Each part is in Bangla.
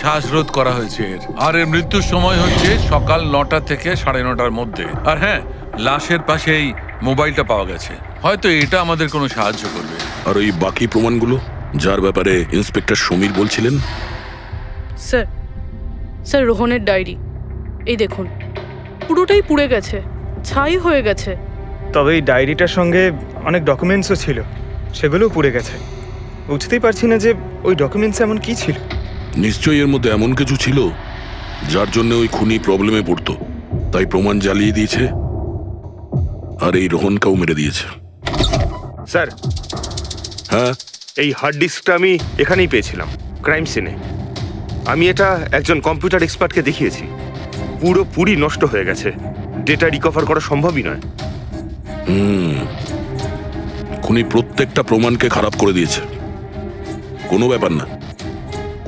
শ্বাসরোধ করা হয়েছে আর এর মৃত্যুর সময় হচ্ছে সকাল 9টা থেকে 9:30টার মধ্যে। আর হ্যাঁ, লাশের পাশেই মোবাইলটা পাওয়া গেছে। হয়তো এটা আমাদের কোনো সাহায্য করবে। আর ওই বাকি প্রমাণগুলো যার ব্যাপারে ইন্সপেক্টর সমীর বলছিলেন? স্যার স্যার রোহনের ডায়েরি এই দেখুন, পুরোটাই পুড়ে গেছে, ছাই হয়ে গেছে। তবে এই ডায়েরিটার সঙ্গে অনেক ডকুমেন্টসও ছিল, সেগুলোও পুড়ে গেছে। বুঝতেই পারছি না যে ওই ডকুমেন্টস এমন কি ছিল। নিশ্চয়ই এর মধ্যে এমন কিছু ছিল যার জন্য ওই খুনি প্রবলেমে পড়তো, তাই প্রমাণ জ্বালিয়ে দিয়েছে আর এই রোহনকেও মেরে দিয়েছে। স্যার, হ্যাঁ, এই হার্ড ডিস্কটা আমি এখানেই পেয়েছিলাম, ক্রাইম সিনে। আমি এটা একজন কম্পিউটার এক্সপার্টকে দেখিয়েছি। পুরোপুরি নষ্ট হয়ে গেছে, ডেটা রিকভার করা সম্ভবই নয়। খুনি প্রত্যেকটা প্রমাণকে খারাপ করে দিয়েছে। কোনো ব্যাপার না,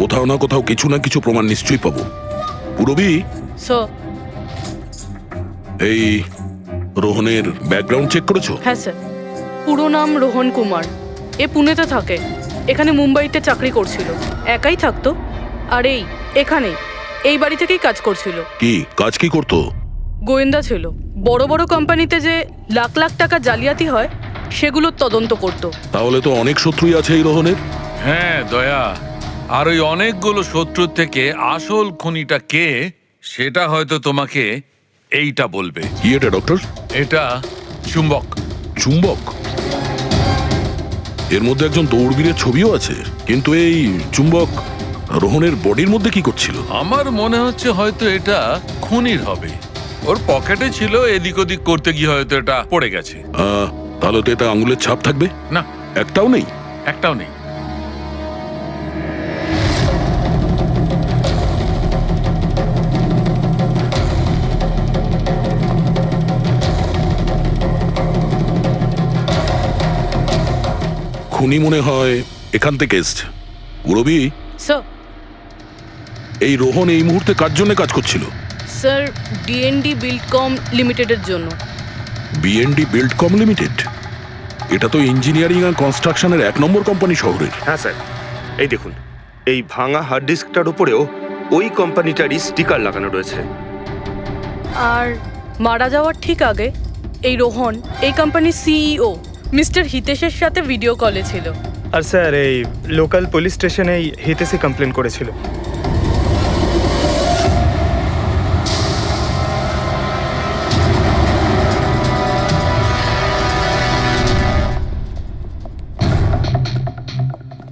কোথাও না কোথাও কিছু না কিছু প্রমাণ নিশ্চয়ই পাবো। পুরবি, স্যার। এই রোহনের ব্যাকগ্রাউন্ড চেক করেছো? হ্যাঁ স্যার, পুরো নাম রোহন কুমার। এ পুনেতে থাকে, এখানে মুম্বাইতে চাকরি করছিল, একাই থাকতো। আর এখানেই এই বাড়ি থেকেই কাজ করছিল। কি কাজ কি করতো? গোয়েন্দা ছিল। বড় বড় কোম্পানিতে যে লাখ লাখ টাকা জালিয়াতি হয় সেগুলোর তদন্ত করত। তাহলে তো অনেক শত্রুই আছে এই রোহনের। হ্যাঁ দয়া, আর ওই অনেকগুলো শত্রুর থেকে আসল খুনিটা কে সেটা হয়তো তোমাকে এইটা বলবে। কি এটা ডক্টর? এটা চুম্বক। চুম্বক? এর মধ্যে একজন দৌড়বীরের ছবিও আছে, কিন্তু এই চুম্বক রোহনের বডির মধ্যে কি করছিল? আমার মনে হচ্ছে হয়তো এটা খুনির হবে। ওর পকেটে ছিল, এদিক ওদিক করতে গিয়ে হয়তো এটা পড়ে গেছে। তাহলে তো এটা আঙুলের ছাপ থাকবে? না, একটাও নেই। একটাও নেই। খুনি মনে হয় এখান থেকে এসছে। রবি, স্যার। এই রোহন এই মুহূর্তে কার জন্য কাজ করছিল? স্যার, ডিএনডি বিল্ডকম লিমিটেডের জন্য। BND Buildcom limited? এটা তো ইঞ্জিনিয়ারিং আর কনস্ট্রাকশনের 1 নম্বর কোম্পানি শহরের। হ্যাঁ স্যার, এই দেখুন, এই ভাঙা হার্ড ডিস্কটার উপরেও ওই কোম্পানিটারই স্টিকার লাগানো রয়েছে। আর মারা যাওয়ার ঠিক আগে এই রোহন এই কোম্পানির সিইও মিস্টার হিতেশের সাথে ভিডিও কলে ছিল। আর স্যার, এই লোকাল পুলিশ স্টেশনে হিতেশই কমপ্লেন করেছিল।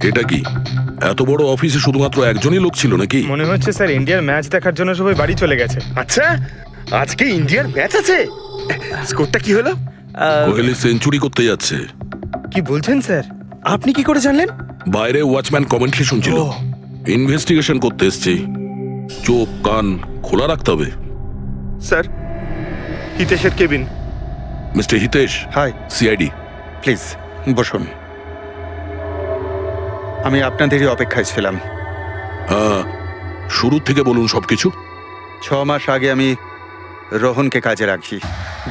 এটা কি এত বড় অফিসে শুধুমাত্র একজনই লোক ছিল নাকি? মনে হচ্ছে স্যার ইন্ডিয়ার ম্যাচ দেখার জন্য সবাই বাড়ি চলে গেছে। আচ্ছা, আজকে ইন্ডিয়ার ম্যাচ আছে? স্কোরটা কি হলো? কোহলি সেঞ্চুরি করতে যাচ্ছে। কি বলছেন স্যার? আপনি কি করে জানলেন? বাইরে ওয়াচম্যান কমেন্ট্রি শুনছিল। ইনভেস্টিগেশন করতে এসেছি, চোখ কান খোলা রাখতে হবে। স্যার, হিতেশের cabin. Mister Hitesh, hi, CID. Please বসুন। আমি আপনাদেরই অপেক্ষায় ছিলাম। শুরু থেকে বলুন সবকিছু। 6 মাস আগে আমি রোহনকে কাজে রাখি।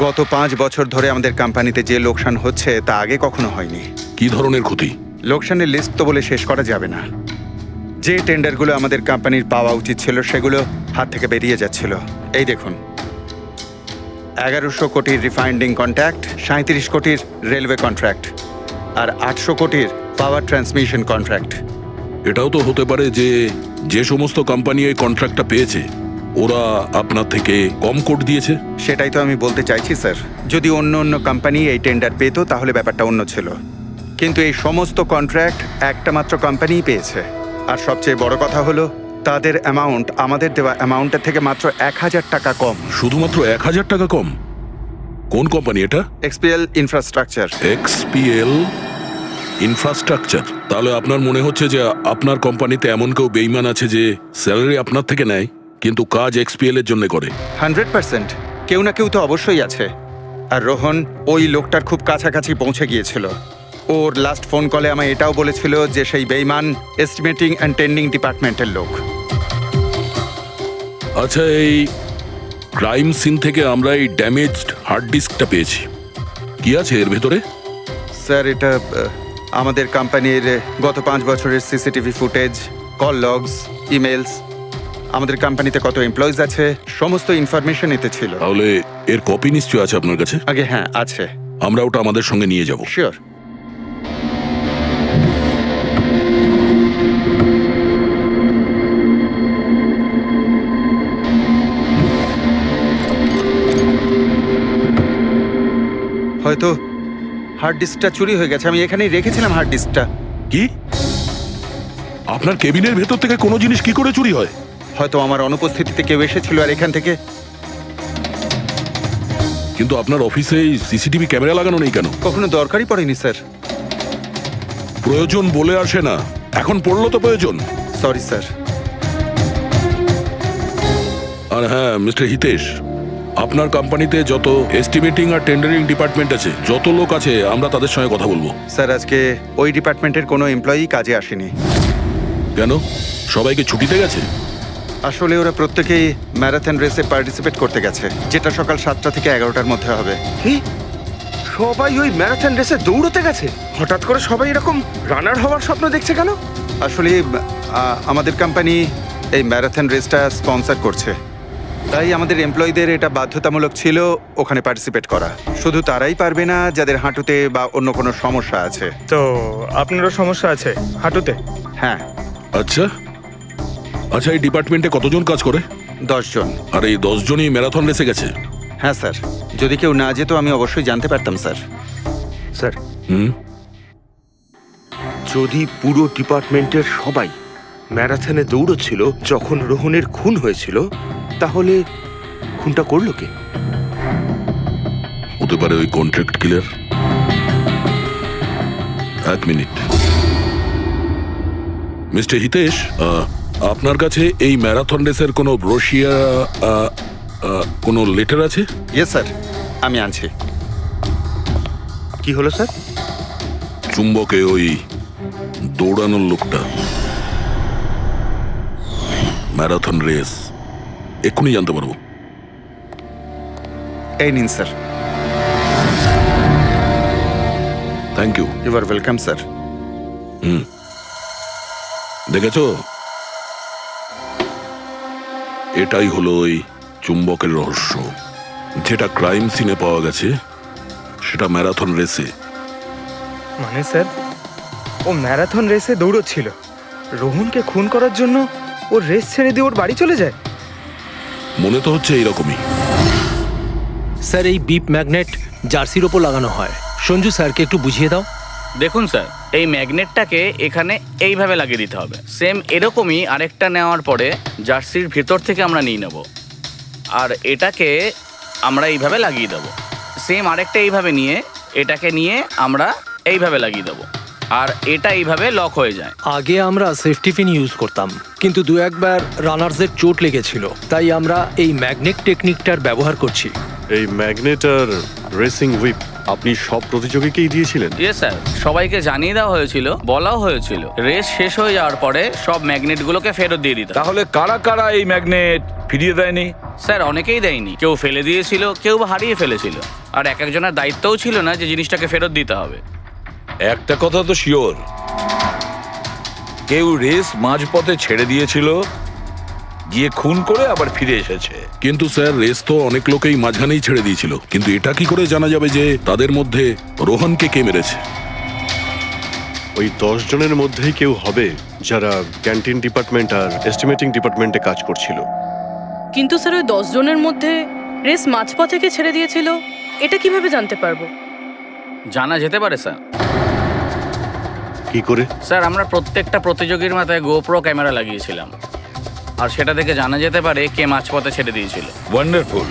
গত 5 বছর ধরে আমাদের কোম্পানিতে যে লোকসান হচ্ছে তা আগে কখনো হয়নি। কি ধরনের ক্ষতি? লোকসানের লিস্ট তো বলে শেষ করা যাবে না। যে টেন্ডারগুলো আমাদের কোম্পানির পাওয়া উচিত ছিল সেগুলো হাত থেকে বেরিয়ে যাচ্ছিল। এই দেখুন, 1100 কোটির রিফাইন্ডিং কন্ট্রাক্ট, 37 কোটির রেলওয়ে কন্ট্রাক্ট, আর 800 কোটির পাওয়ার ট্রান্সমিশন কন্ট্রাক্ট। এটাও তো হতে পারে যে যে সমস্ত কোম্পানি এই কন্ট্রাক্টটা পেয়েছে ওরা আপনার থেকে কম কোট দিয়েছে। সেটাই তো আমি বলতে চাইছি স্যার। যদি অন্য অন্য কোম্পানি এই টেন্ডার পেত তাহলে ব্যাপারটা অন্য ছিল, কিন্তু এই সমস্ত কন্ট্রাক্ট একটা মাত্র কোম্পানিই পেয়েছে। আর সবচেয়ে বড় কথা হলো তাদের অ্যামাউন্ট আমাদের দেওয়া অ্যামাউন্টের থেকে মাত্র 1000 টাকা কম। শুধুমাত্র 1000 টাকা কম? কোন কোম্পানি এটা? XPL infrastructure. XPL infrastructure? তাহলে আপনার মনে হচ্ছে যে আপনার কোম্পানিতে এমন কেউ বেইমান আছে যে স্যালারি আপনার থেকে নেয় কিন্তু কাজ এক্সপিএল এর জন্য করে? 100% কেউ না কেউ তো অবশ্যই আছে। আর রোহন ওই লোকটার খুব কাছাকাছি পৌঁছে গিয়েছিল। ওর লাস্ট ফোন কলে আমায় এটাও বলেছিল যে সেই বেইমান এস্টিমেটিং অ্যান্ড টেন্ডিং ডিপার্টমেন্টের লোক। আচ্ছা, এই ক্রাইম সিন থেকে আমরা এই ড্যামেজড হার্ড ডিস্কটা পেয়েছি, কি আছে এর ভেতরে? স্যার, এটা আমাদের কোম্পানির গত 5 বছরের CCTV footage, call logs, emails আমাদের কোম্পানিতে কত এমপ্লয়িজ আছে সমস্ত ইনফরমেশন এতে ছিল। তাহলে এর কপি নিশ্চয়ই আছে আপনার কাছে? আগে হ্যাঁ আছে। আমরা ওটা আমাদের সঙ্গে নিয়ে যাব। শিওর। হয়তো হার্ড ডিস্কটা চুরি হয়ে গেছে। আমি এখানেই রেখেছিলাম হার্ড ডিস্কটা। কি? আপনার কেবিনের ভেতর থেকে কোনো জিনিস কি করে চুরি হয়? হয়তো আমার অনুপস্থিতিতে কেউ এসেছিল আর এখান থেকে। কিন্তু আপনার অফিসে সিসিটিভি ক্যামেরা লাগানো নেই কেন? কখনো দরকারই পড়েনি স্যার। প্রয়োজন বলে আসে না, এখন পড়লো তো প্রয়োজন। Sorry sir. আর হ্যাঁ মিস্টার হিতেশ, আপনার কোম্পানিতে যত এস্টিমেটিং আর টেন্ডারিং ডিপার্টমেন্ট আছে, যত লোক আছে, আমরা তাদের সঙ্গে কথা বলবো। স্যার আজকে ওই ডিপার্টমেন্টের কোনো এমপ্লয়ি কাজে আসেনি। কেন? সবাইকে ছুটিতে গেছে? আসলে ওরা প্রত্যেকেই ম্যারাথন রেসে পার্টিসিপেট করতে গেছে, যেটা সকাল 7টা থেকে 11টার মধ্যে হবে। কি? সবাই ওই ম্যারাথন রেসে দৌড়তে গেছে? হঠাৎ করে সবাই এরকম রানার হওয়ার স্বপ্ন দেখছে কেন? আসলে আমাদের কোম্পানি এই ম্যারাথন রেসটা স্পন্সর করছে, তাই আমাদের এমপ্লয়ীদের এটা বাধ্যতামূলক ছিল ওখানে পার্টিসিপেট করা। শুধু তারাই পারবে না যাদের হাঁটুতে বা অন্য কোনো সমস্যা আছে। তো আপনারও সমস্যা আছে হাঁটুতে? হ্যাঁ। আচ্ছা আচ্ছা, এই ডিপার্টমেন্টে কতজন কাজ করে? 10 জন। আর এই 10 জনই ম্যারাথন রেসে গেছে? হ্যাঁ স্যার, যদি কেউ না যেত আমি অবশ্যই জানতে পারতাম স্যার। স্যার, হুম। যদি পুরো ডিপার্টমেন্টের সবাই ম্যারাথনে দৌড়চ্ছিল যখন রোহনের খুন হয়েছিল, তাহলে খুনটা করলো কে? হতে পারে ওই কন্ট্রাক্ট কিলার। এক মিনিট মিস্টার হিতেশ, আপনার কাছে এই ম্যারাথন রেসের কোনো ব্রোশিয়া, কোনো লেটার আছে? ইয়েস স্যার, আমি আনছি। কি হলো স্যার? চুম্বকে ওই দৌড়ানোর লোকটা, ম্যারাথন রেস, এক্ষুনি জানতে পারবো। এই নিন sir. Thank you. You are welcome sir. দেখেছো, এটাই হলো ওই চুম্বকের রহস্য। যেটা ক্রাইম সিনে পাওয়া গেছে সেটা ম্যারাথন রেসে। মানে স্যার, ও ম্যারাথন রেসে দৌড়চ্ছিল, রোহনকে খুন করার জন্য ও রেস ছেড়ে দিয়ে ওর বাড়ি চলে যায়। মনে তো হচ্ছে এইরকমই। স্যার এই বিপ ম্যাগনেট জার্সির ওপর লাগানো হয়। সঞ্জু স্যারকে একটু বুঝিয়ে দাও। দেখুন স্যার, এই ম্যাগনেটটাকে এখানে এইভাবে লাগিয়ে দিতে হবে। সেম এরকমই আরেকটা নেওয়ার পরে জার্সির ভেতর থেকে আমরা নিয়ে নেব, আর এটাকে আমরা এইভাবে লাগিয়ে দেবো। সেম আরেকটা এইভাবে নিয়ে এটাকে নিয়ে আমরা এইভাবে লাগিয়ে দেবো, আর এটা এইভাবে লক হয়ে যায়। আগে আমরা সেফটি পিন ইউজ করতাম, কিন্তু দু একবার রানার্সের চোট লেগেছিল, তাই আমরা এই ম্যাগনেট টেকনিকটার ব্যবহার করছি। এই ম্যাগনেট আর রেসিং হুইপ আপনি সব প্রতিযোগীকেই দিয়েছিলেন? ইয়েস স্যার, সবাইকে জানিয়ে দেওয়া হয়েছিল, বলাও হয়েছিল রেস শেষ হয়ে যাওয়ার পরে সব ম্যাগনেটগুলোকে ফেরত দিয়ে দিতে। তাহলে কারা কারা এই ম্যাগনেট ফিরিয়ে দেয়নি? স্যার অনেকেই দেয়নি, কেউ ফেলে দিয়েছিল, কেউ বা হারিয়ে ফেলেছিল, আর এক একজনের দায়িত্বও ছিল না যে জিনিসটাকে ফেরত দিতে হবে। একটা কথা তো শিওর, কেউ রেস মাঝপথে ছেড়ে দিয়েছিল, গিয়ে খুন করে আবার ফিরে এসেছে। কিন্তু স্যার, রেস তো অনেক লোকেই মাঝখানেই ছেড়ে দিয়েছিল, কিন্তু এটা কি করে জানা যাবে যে তাদের মধ্যে রোহনকে কে মেরেছে? ওই 10 জনের মধ্যেই কেউ হবে যারা ক্যান্টিন ডিপার্টমেন্ট আর এস্টিমেটিং ডিপার্টমেন্টে কাজ করছিল। কিন্তু স্যার ওই 10 জনের মধ্যে রেস মাঝপথ থেকে ছেড়ে দিয়েছিল, এটা কিভাবে জানতে পারবো? জানা যেতে পারে স্যার। কি করে? স্যার আমরা প্রত্যেকটা প্রতিযোগীর মাথায় গোপ্রো ক্যামেরা লাগিয়েছিলাম, আর সেটা থেকে জানা যেতে পারে কে মাঝপথে ছেড়ে দিয়েছিল। ওয়ান্ডারফুল।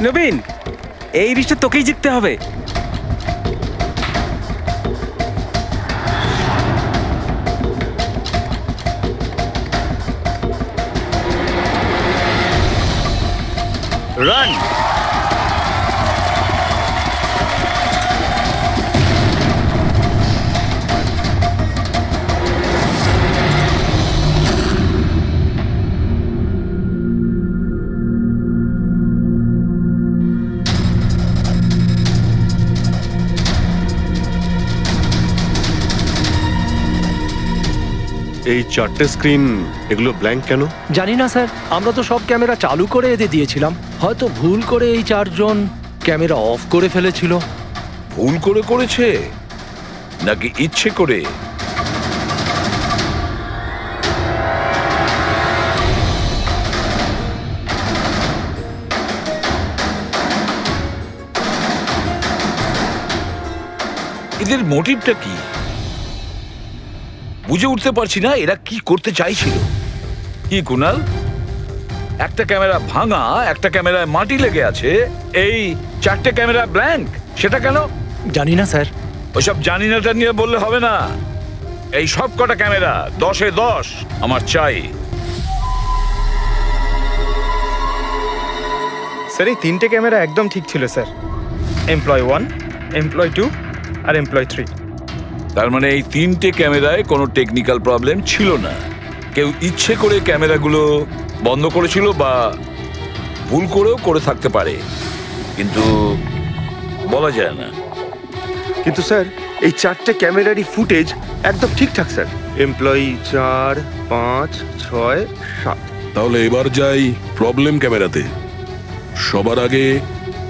নবীন, এই রিস্টে তোকেই জিততে হবে। রান। এই চারটে স্ক্রিন এগুলো ব্ল্যাঙ্ক কেন? জানি না স্যার, আমরা তো সব ক্যামেরা চালু করে এদের দিয়েছিলাম, হয়তো ভুল করে এই চারজন ক্যামেরা অফ করে ফেলেছিল। ভুল করে করেছে নাকি ইচ্ছে করে? এদের মোটিভটা কি বুঝে উঠতে পারছি না। এরা কি করতে চাইছিল? কি কুনাল, একটা ক্যামেরা ভাঙা, একটা ক্যামেরায় মাটি লেগে আছে, এই চারটে ক্যামেরা ব্ল্যাঙ্ক, সেটা কেন? জানি না স্যার। ওইসব জানি নাটা নিয়ে বললে হবে না। এই সব কটা ক্যামেরা 10-এ 10 আমার চাই। স্যার এই তিনটে ক্যামেরা একদম ঠিক ছিল স্যার, এমপ্লয় 1, এমপ্লয় 2 আর এমপ্লয় 3। তার মানে এই তিনটে ক্যামেরায় কোনো টেকনিক্যাল প্রবলেম ছিল না। কেউ ইচ্ছে করে ক্যামেরাগুলো বন্ধ করেছিল বা ভুল করেও করে থাকতে পারে, কিন্তু বলা যায় না। কিন্তু স্যার এই চারটে ক্যামেরারই ফুটেজ একদম ঠিকঠাক স্যার। এমপ্লয়ি 4, 5, 6, 7। তাহলে এবার যাই প্রবলেম ক্যামেরাতে। সবার আগে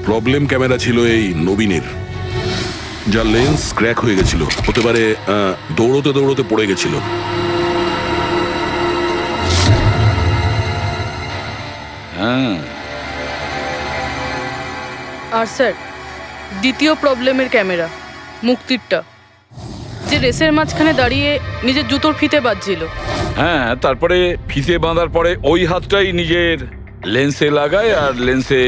প্রবলেম ক্যামেরা ছিল এই নবীনের, যার লেন্স ক্র্যাক হয়ে গেছিল। হতে পারে দৌড়তে দৌড়তে পড়ে গেছিল। হ্যাঁ, আর স্যার দ্বিতীয় প্রবলেমের ক্যামেরা, মুক্তিরটা, যে রেসের মাঝখানে দাঁড়িয়ে নিজের জুতোর ফিতে বাজছিল। হ্যাঁ, তারপরে ফিতে বাঁধার পরে ওই হাতটাই নিজের লেন্সে লাগায় আর লেন্সে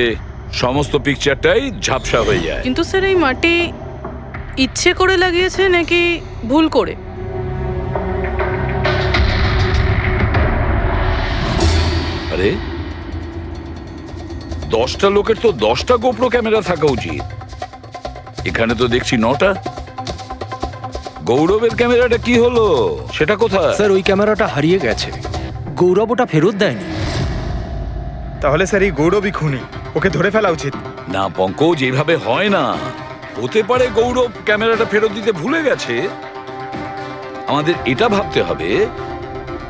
সমস্ত পিকচারটাই ঝাপসা হয়ে যায়। কিন্তু স্যার এই মাটি ইচ্ছে করে লাগিয়েছে নাকি ভুল করে? আরে 10টা লোকের তো 10টা গোপ্রো ক্যামেরা থাকা উচিত, এখানে তো দেখছি 9টা। গৌরবের ক্যামেরাটা কি হলো, সেটা কোথায়? স্যার ওই ক্যামেরাটা হারিয়ে গেছে, গৌরব ওটা ফেরত দেয়নি। তাহলে স্যার এই গৌরবই খুনি, ওকে ধরে ফেলা উচিত। না পঙ্কজ, যেভাবে হয় না। হতে পারে গৌরব ক্যামেরাটা ফেরত দিতে ভুলে গেছে। আমাদের এটা ভাবতে হবে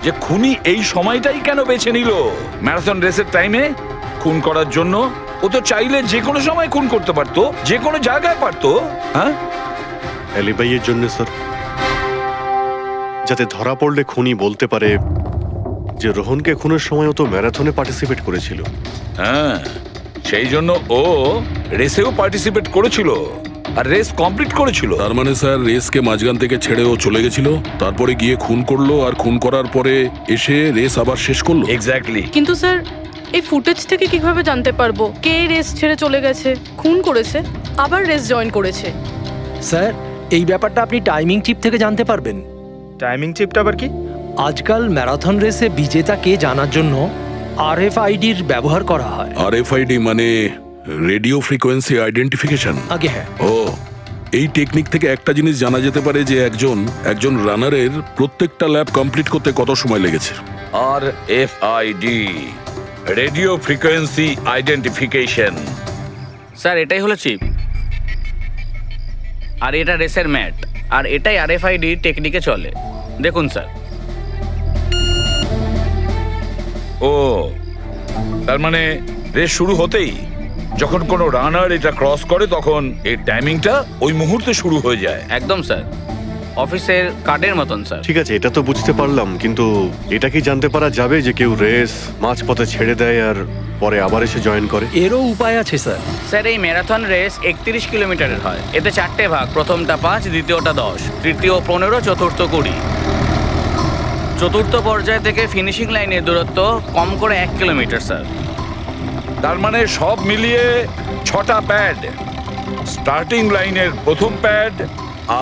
যে খুনি এই সময়টাই কেন বেছে নিল ম্যারাথন রেসের টাইমে খুন করার জন্য। ও তো চাইলে যে কোনো সময় খুন করতে পারতো, যে কোনো জায়গায় পারতো। হ্যাঁ, অ্যালিবাইয়ের জন্য স্যার, যাতে ধরা পড়লে খুনি বলতে পারে যে রোহনকে খুনের সময় ও তো ম্যারাথনে পার্টিসিপেট করেছিল। হ্যাঁ, সেই জন্য ও রেসেও পার্টিসিপেট করেছিল আর রেস কমপ্লিট করেছিল। তার মানে স্যার রেসকে মাঝখান থেকে ছেড়ে ও চলে গেছিল, তারপরে গিয়ে খুন করলো, আর খুন করার পরে এসে রেস আবার শেষ করলো। এক্স্যাক্টলি। কিন্তু স্যার এই ফুটেজ থেকে কিভাবে জানতে পারবো কে রেস ছেড়ে চলে গেছে, খুন করেছে, আবার রেস জয়েন করেছে? স্যার এই ব্যাপারটা আপনি টাইমিং চিপ থেকে জানতে পারবেন। টাইমিং চিপটা আবার কি? আজকাল ম্যারাথন রেসে বিজেতা কে জানার জন্য RFIDর ব্যবহার করা হয়। RFID মানে রেডিও ফ্রিকোয়েন্সি আইডেন্টিফিকেশন। আগে হ্যাঁ। ও, এই টেকনিক থেকে একটা জিনিস জানা যেতে পারে যে একজন রানারের প্রত্যেকটা ল্যাব কমপ্লিট করতে কত সময় লেগেছে। RFID, radio frequency identification. Sir এটাই হলো চিপ, আর এটা রেসের ম্যাট, আর এটাই RFID টেকনিকে চলে। দেখুন স্যার। ও, তার মানে রেস শুরু হতেই যখন কোনো রানার এটা ক্রস করে তখন এই টাইমিংটা ওই মুহূর্তে শুরু হয়ে যায়। একদম স্যার, অফিসের কার্ডের মতন স্যার। ঠিক আছে, এটা তো বুঝতে পারলাম, কিন্তু এটা কি জানতে পারা যাবে যে কেউ রেস মাঝপথে ছেড়ে দেয় আর পরে আবার এসে জয়েন করে? এরও উপায় আছে স্যার। স্যার এই ম্যারাথন রেস 31 কিলোমিটারের হয়। এতে 4টে ভাগ, প্রথমটা 5, দ্বিতীয়টা 10, তৃতীয় 15, চতুর্থ 20। চতুর্থ পর্যায় থেকে ফিনিশিং লাইনের দূরত্ব কম করে 1 কিলোমিটার স্যার। তার মানে সব মিলিয়ে 6টা প্যাড, স্টার্টিং লাইনের প্রথম প্যাড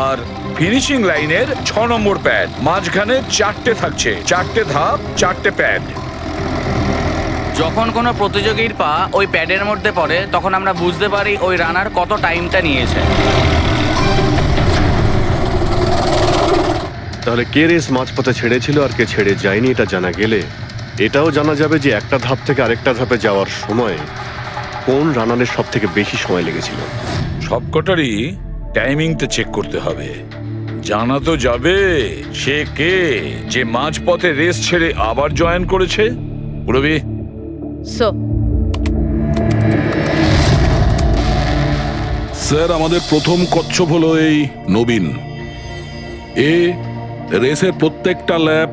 আর ফিনিশিং লাইনের 6 নম্বর প্যাড, মাঝখানে 4টে থাকছে, 4টে ধাপ, 4টে প্যাড। যখন কোনো প্রতিযোগীর পা ওই প্যাডের মধ্যে পড়ে তখন আমরা বুঝতে পারি ওই রানার কত টাইমটা নিয়েছে। তাহলে কে রেস মাঝপথে ছেড়েছিল আর কে ছেড়ে যায়নি এটা জানা গেলে এটাও জানা যাবে যে একটা ধাপ থেকে আরেকটা ধাপে যাওয়ার সময় কোন রানারের সব থেকে বেশি সময় লেগেছিল। সবকটারই টাইমিংটা চেক করতে হবে। জানা তো যাবে সে কে যে মাঝপথে রেস ছেড়ে আবার জয়েন করেছে। পুরবি, সো স্যার আমাদের প্রথম কচ্ছপ হলো এই নবীন। এ রেসের প্রত্যেকটা ল্যাপ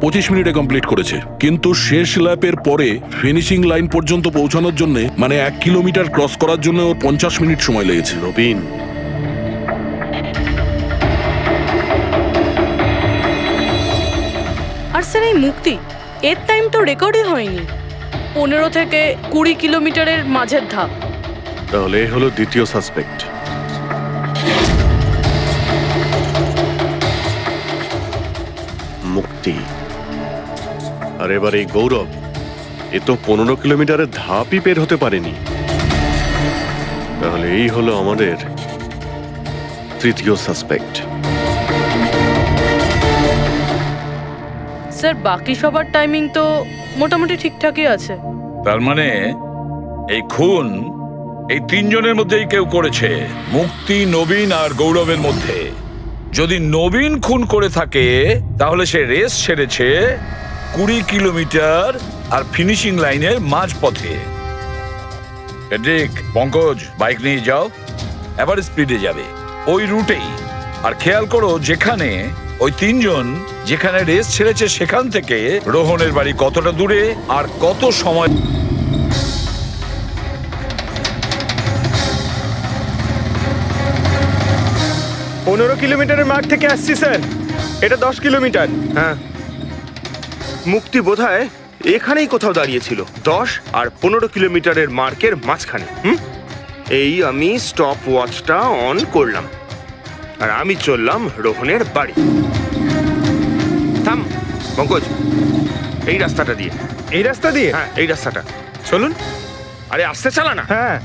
25 মিনিটে কমপ্লিট করেছে, কিন্তু শেষ ল্যাপের পরে ফিনিশিং লাইন পর্যন্ত পৌঁছানোর জন্য মানে 1 কিলোমিটার ক্রস করার জন্য ওর 50 মিনিট সময় লেগেছে। নবীন, আর স্যার এই মুক্তি, এর টাইম তো রেকর্ডই হয়নি। 15 থেকে 20 কিলোমিটারের মাঝের ধাপ। তাহলে এ হলো দ্বিতীয় সাসপেক্ট। মুক্তি। আর এবার এই গৌরব, এ তো 15 কিলোমিটারের ধাপই বের হতে পারেনি। তাহলে এই হলো আমাদের তৃতীয় সাসপেক্ট। স্যার বাকি সবার টাইমিং তো মোটামুটি ঠিকঠাকই আছে। তার মানে এই খুন এই তিনজনের মধ্যেই কেউ করেছে, মুক্তি, নবীন আর গৌরবের মধ্যে। যদি নবীন খুন করে থাকে তাহলে সে রেস ছেড়েছে 20 কিলোমিটার আর ফিনিশিং লাইনের মাঝপথে। পেড্রিক, পঙ্কজ, বাইক নিয়ে যাও, এবার স্পিডে যাবে ওই রুটেই। আর খেয়াল করো যেখানে ওই তিনজন যেখানে রেস ছেড়েছে সেখান থেকে রোহনের বাড়ি কতটা দূরে আর কত সময়। 15 কিলোমিটারের মাঠ থেকে আসছি স্যার, এটা 10 কিলোমিটার। হ্যাঁ, মুক্তি বোধহয় এখানেই কোথাও দাঁড়িয়েছিল, 10 আর 15 কিলোমিটারের মার্কের মাঝখানে। এই আমি স্টপ ওয়াচটা অন করলাম আর আমি চললাম রোহনের বাড়ি। থাম পঙ্কজ, এই রাস্তাটা দিয়ে। এই রাস্তা দিয়ে? হ্যাঁ, এই রাস্তাটা। চলুন। আরে আসতে চালা না। হ্যাঁ।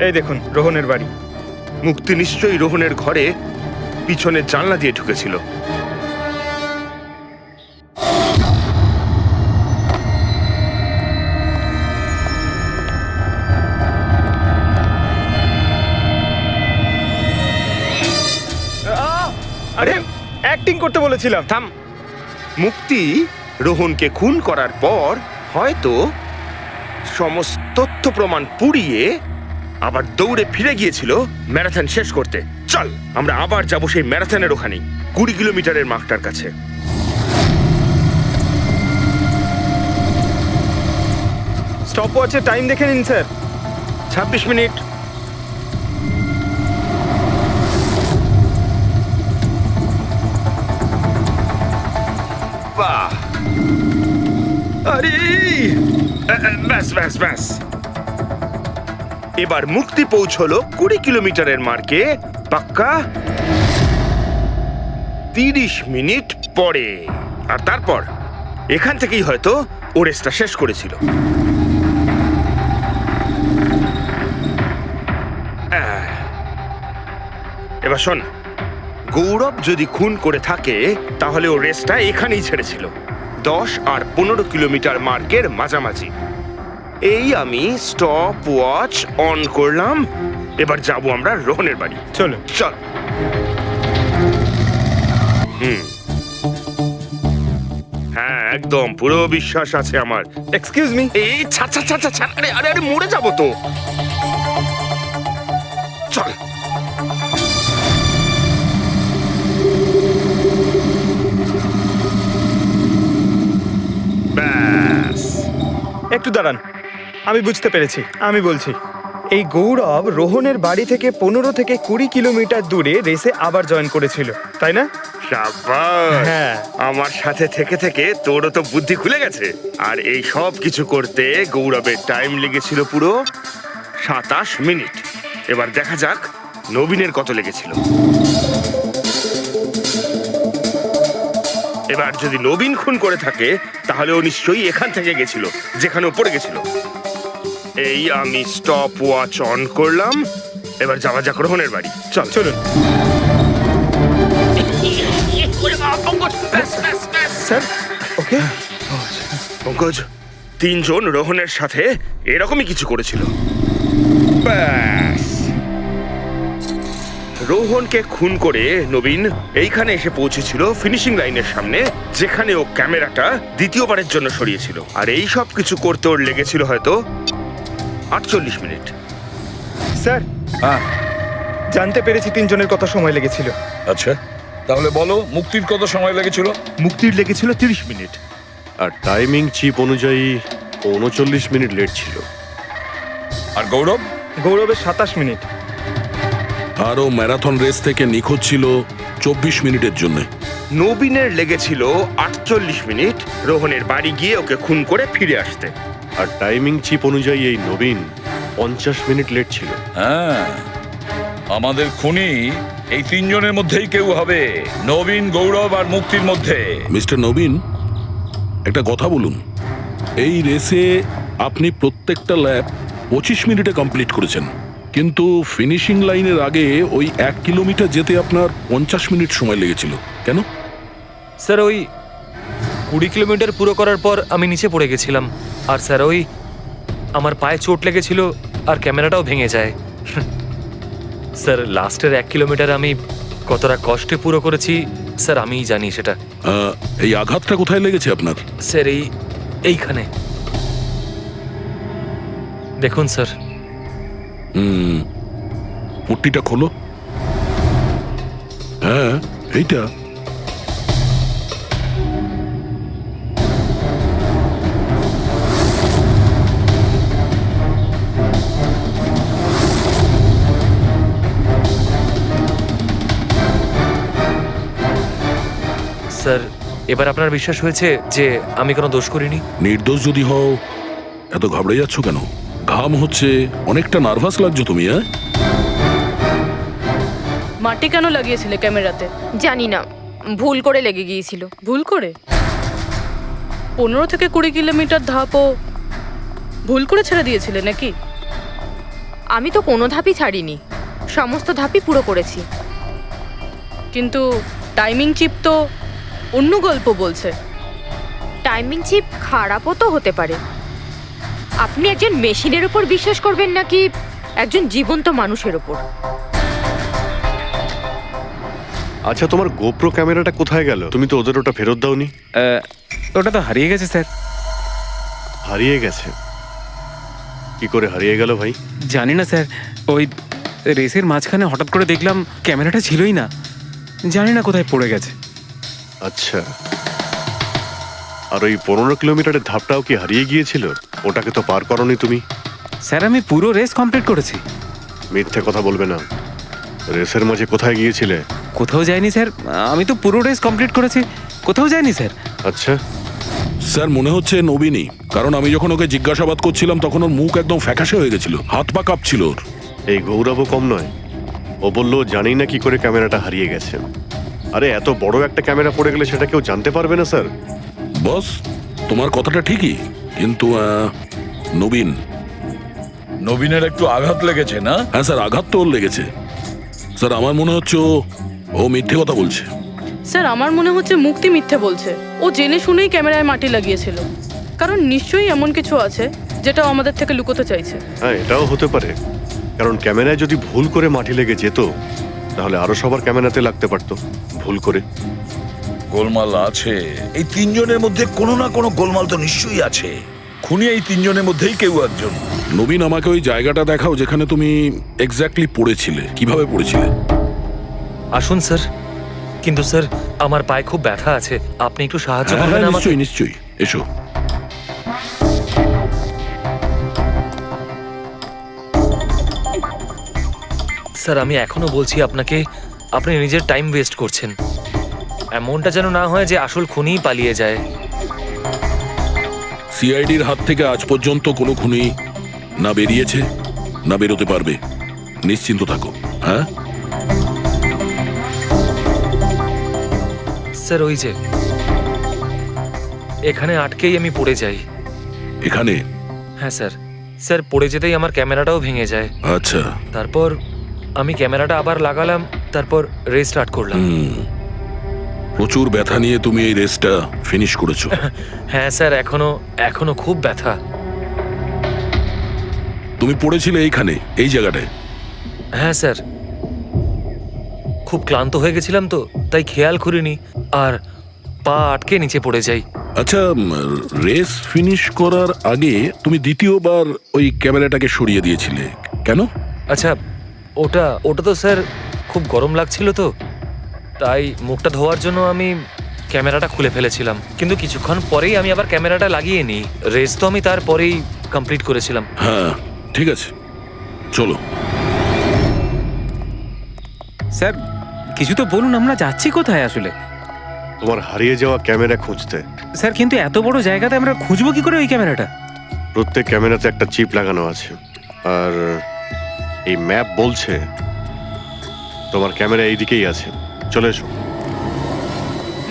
এই দেখুন রোহনের বাড়ি। মুক্তি নিশ্চয়ই রোহনের ঘরে পিছনের জানলা দিয়ে ঢুকেছিল। আরে অ্যাক্টিং করতে বলেছিলাম। থাম। মুক্তি রোহনকে খুন করার পর হয়তো সমস্ত তথ্য প্রমাণ পুড়িয়ে আবার দৌড়ে ফিরে গিয়েছিল ম্যারাথন শেষ করতে। চল আমরা আবার যাব সেই ম্যারাথনের ওখানে 20 কিলোমিটারের মার্কটার কাছে। স্টপ ওয়াচে টাইম দেখে নিন স্যার। 26 মিনিট। বাহ, আরে ব্যাস ব্যাস ব্যাস। এবার মুক্তি পৌঁছলো 20 কিলোমিটারের মার্কে পাক্কা 30 মিনিট পরে। আর তারপর এখান থেকেই হয়তো ও রেসটা শেষ করেছিল। এবার শোন, গৌরব যদি খুন করে থাকে তাহলে ও রেসটা এখানেই ছেড়েছিল, 10 আর 15 কিলোমিটার মার্কের মাঝামাঝি। এই আমি স্টপ ওয়াচ অন করলাম, এবার যাব আমরা রোহনের বাড়ি। চলো চল। হ্যাঁ, একদম পুরো বিশ্বাস আছে আমার। Excuse me. এই ছাড় ছাড় ছাড় ছাড়, আরে আরে আরে মরে যাবো তো। চল। ব্যাস। একটু দাঁড়ান, আমি বুঝতে পেরেছি। আমি বলছি, এই গৌরব রোহনের বাড়ি থেকে 15 থেকে 20 কিলোমিটার দূরে রেসে আবার জয়েন করেছিল, তাই না? শাবাশ! হ্যাঁ। আমার সাথে থেকে থেকে তোরও তো বুদ্ধি খুলে গেছে। আর এই সব কিছু করতে গৌরবের টাইম লেগেছিল পুরো 27 মিনিট। এবার দেখা যাক নবীনের কত লেগেছিল। এবার যদি নবীন খুন করে থাকে তাহলে ও নিশ্চয়ই এখান থেকে গেছিল, যেখানে ও পড়ে গেছিল। এই আমি স্টপ ওয়াচ অন করলাম। এবার যাওয়া যাক রোহনের বাড়ি। চল চলুন স্যার। ওকে, পঙ্কজ, তিনজন রোহনের সাথে এরকমই কিছু করেছিল। ব্যাস, রোহনকে খুন করে নবীন এইখানে এসে পৌঁছেছিল ফিনিশিং লাইনের সামনে, যেখানে ও ক্যামেরাটা দ্বিতীয়বারের জন্য সরিয়েছিল। আর এই সব কিছু করতে ওর লেগেছিল হয়তো 48 মিনিট। স্যার হ্যাঁ, জানতে পেরেছি তিনজনের কত সময় লেগেছিল। আচ্ছা, তাহলে বলো মুক্তির কত সময় লেগেছিল? মুক্তির লেগেছিল 30 মিনিট। আর টাইমিং চিপ অনুযায়ী 39 মিনিট লেট ছিল। আর গৌরব? গৌরবের 27 মিনিট। আরও ম্যারাথন রেস থেকে নিখোঁজ ছিল 24 মিনিটের জন্য। নবীনের লেগেছিল 48 মিনিট রোহনের বাড়ি গিয়ে ওকে খুন করে ফিরে আসতে। আর টাইমিং চিপ অনুযায়ী এই নবীন 50 মিনিট লেট ছিল। হ্যাঁ, আমাদের খুনি এই তিনজনের মধ্যেই কেউ হবে, নবীন, গৌরব আর মুক্তির মধ্যে। মিস্টার নবীন, একটা কথা বলুন। এই রেসে আপনি প্রত্যেকটা ল্যাপ 25 মিনিটে কমপ্লিট করেছেন, কিন্তু ফিনিশিং লাইনের আগে ওই 1 কিলোমিটার যেতে আপনার 50 মিনিট সময় লেগেছিল। কেন? স্যার ওই 20 কিলোমিটার পুরো করার পর আমি নিচে পড়ে গেছিলাম। আর স্যার ওই আমার পায়ে চোট লেগেছিল আর ক্যামেরাটাও ভেঙে যায়। স্যার লাস্টের 1 কিলোমিটার আমি কতটা কষ্টে পুরো করেছি স্যার আমিই জানি সেটা। এই আঘাতটা কোথায় লেগেছে আপনার? স্যার এইখানে দেখুন স্যার। পট্টিটা খোলো। হ্যাঁ, এইটা। স্যার এবার আপনার বিশ্বাস হয়েছে যে আমি কোনো দোষ করিনি? নির্দোষ যদি হও, এত ঘাবড়ে যাচ্ছ কেন? ঘাম হচ্ছে, অনেকটা নার্ভাস লাগছো তুমি। হ্যাঁ, মাটি কেন লাগিয়েছিলে ক্যামেরাতে? জানি না, ভুল করে লেগে গিয়েছিল। ভুল করে? 15 থেকে 20 কিলোমিটার ধাপও ভুল করে ছেড়ে দিয়েছিলে নাকি? আমি তো কোনো ধাপই ছাড়িনি, সমস্ত ধাপই পুরো করেছি। কিন্তু টাইমিং চিপ তো অন্য গল্প বলছে। টাইমিং চিপ খারাপও তো হতে পারে। আপনি একজন মেশিনের উপর বিশ্বাস করবেন নাকি একজন জীবন্ত মানুষের উপর? আচ্ছা, তোমার গোপ্রো ক্যামেরাটা কোথায় গেল? তুমি তো ওদের ওটা ফেরত দাওনি। ওটা তো হারিয়ে গেছে স্যার। হারিয়ে গেছে? কি করে হারিয়ে গেল ভাই? জানি না স্যার, ওই রেসের মাঝখানে হঠাৎ করে দেখলাম ক্যামেরাটা ছিলই না, জানি না কোথায় পড়ে গেছে। আচ্ছা, আর ওই 15 কিলোমিটারের ধাপটাও কি হারিয়ে গিয়েছিল? ওটাকে তো পার করনি তুমি। স্যার আমি পুরো রেস কমপ্লিট করেছি। মিথ্যে কথা বলবে না। রেসের মাঝে কোথায় গিয়েছিলে? কোথাও যায়নি স্যার, আমি তো পুরো রেস কমপ্লিট করেছি, কোথাও যায়নি স্যার। আচ্ছা স্যার মনে হচ্ছে নবীনই, কারণ আমি যখন ওকে জিজ্ঞাসাবাদ করছিলাম তখন ওর মুখ একদম ফ্যাকাশে হয়ে গেছিল, হাত পা কাঁপছিল ওর। এই গৌরবও কম নয়, ও বলল জানি না কি করে ক্যামেরাটা হারিয়ে গেছে। আরে এত বড় একটা ক্যামেরা পড়ে গেলে সেটা কেউ জানতে পারবে না স্যার। বস, তোমার কথাটা ঠিকই, কিন্তু নবীনের একটু আঘাত লেগেছে না? হ্যাঁ স্যার, আঘাত তো ওর লেগেছে। স্যার আমার মনে হচ্ছে ও মিথ্যে কথা বলছে। স্যার আমার মনে হচ্ছে মুক্তি মিথ্যে বলছে। ও জেনে শুনেই ক্যামেরায় মাটি লাগিয়েছিল, কারণ নিশ্চয়ই এমন কিছু আছে যেটা ও আমাদের থেকে লুকোতে চাইছে। হ্যাঁ, এটাও হতে পারে, কারণ ক্যামেরায় যদি ভুল করে মাটি লেগে যেত তাহলে আরো সবার ক্যামেরাতে লাগতে পারতো ভুল করে। গোলমাল আছে, এই তিনজনের মধ্যে কোনো না কোনো গোলমাল তো নিশ্চয়ই আছে। খুনি এই তিনজনের মধ্যেই কেউ একজন। নবীন, আমাকে ওই জায়গাটা দেখাও যেখানে তুমি এক্স্যাক্টলি পড়েছিলে। কিভাবে পড়েছিলে? আসুন স্যার। কিন্তু স্যার আমার পায়ে খুব ব্যথা আছে, আপনি একটু সাহায্য করবেন আমাকে? নিশ্চয়ই নিশ্চয়ই, এসো। স্যার আমি এখনো বলছি আপনাকে, আপনি নিজের টাইম ওয়েস্ট করছেন। এমনটা যেন না হয় যে আসল খুনিই পালিয়ে যায়। সিআইডির হাত থেকে আজ পর্যন্ত কোনো খুনি না বেরিয়েছে না বেরোতে পারবে, নিশ্চিন্ত থাকো। হ্যাঁ স্যার ওই যে এখানে আটকেই আমি পড়ে যাই। এখানে? হ্যাঁ স্যার, স্যার পড়ে যেতেই আমার ক্যামেরাটাও ভেঙে যায়। আচ্ছা, তারপর আমি ক্যামেরাটা আবার লাগালাম, তারপর রেস স্টার্ট করলাম। প্রচুর ব্যথা নিয়ে তুমি এই রেসটা ফিনিশ করেছো। হ্যাঁ স্যার, এখনো খুব ব্যথা। তুমি পড়েছিলে এইখানে, এই জায়গাটায়? হ্যাঁ স্যার, খুব ক্লান্ত হয়ে গেছিলাম তো, তাই খেয়াল করিনি আর পা আটকে নিচে পড়ে যাই। আচ্ছা, রেস ফিনিশ করার আগে তুমি দ্বিতীয়বার ওই ক্যামেরাটাকে সরিয়ে দিয়েছিলে কেন? আচ্ছা, ওটা তো স্যার খুব গরম লাগছিল তো, তাই মুখটা ধোয়ার জন্য আমি ক্যামেরাটা খুলে ফেলেছিলাম, কিন্তু কিছুক্ষণ পরেই আমি আবার ক্যামেরাটা লাগিয়ে নিই। রেস তো আমি তারপরেই কমপ্লিট করেছিলাম। হ্যাঁ ঠিক আছে, চলো। স্যার কিছু তো বলুন, আমরা যাচ্ছি কোথায় আসলে? তোমার হারিয়ে যাওয়া ক্যামেরা খুঁজতে। স্যার কিন্তু এত বড় জায়গাতে আমরা খুঁজবো কি করে ওই ক্যামেরাটা? প্রত্যেক ক্যামেরাতে একটা চিপ লাগানো আছে, আর এই ম্যাপ বলছে তোমার ক্যামেরা এইদিকেই আছে। চলে এসো।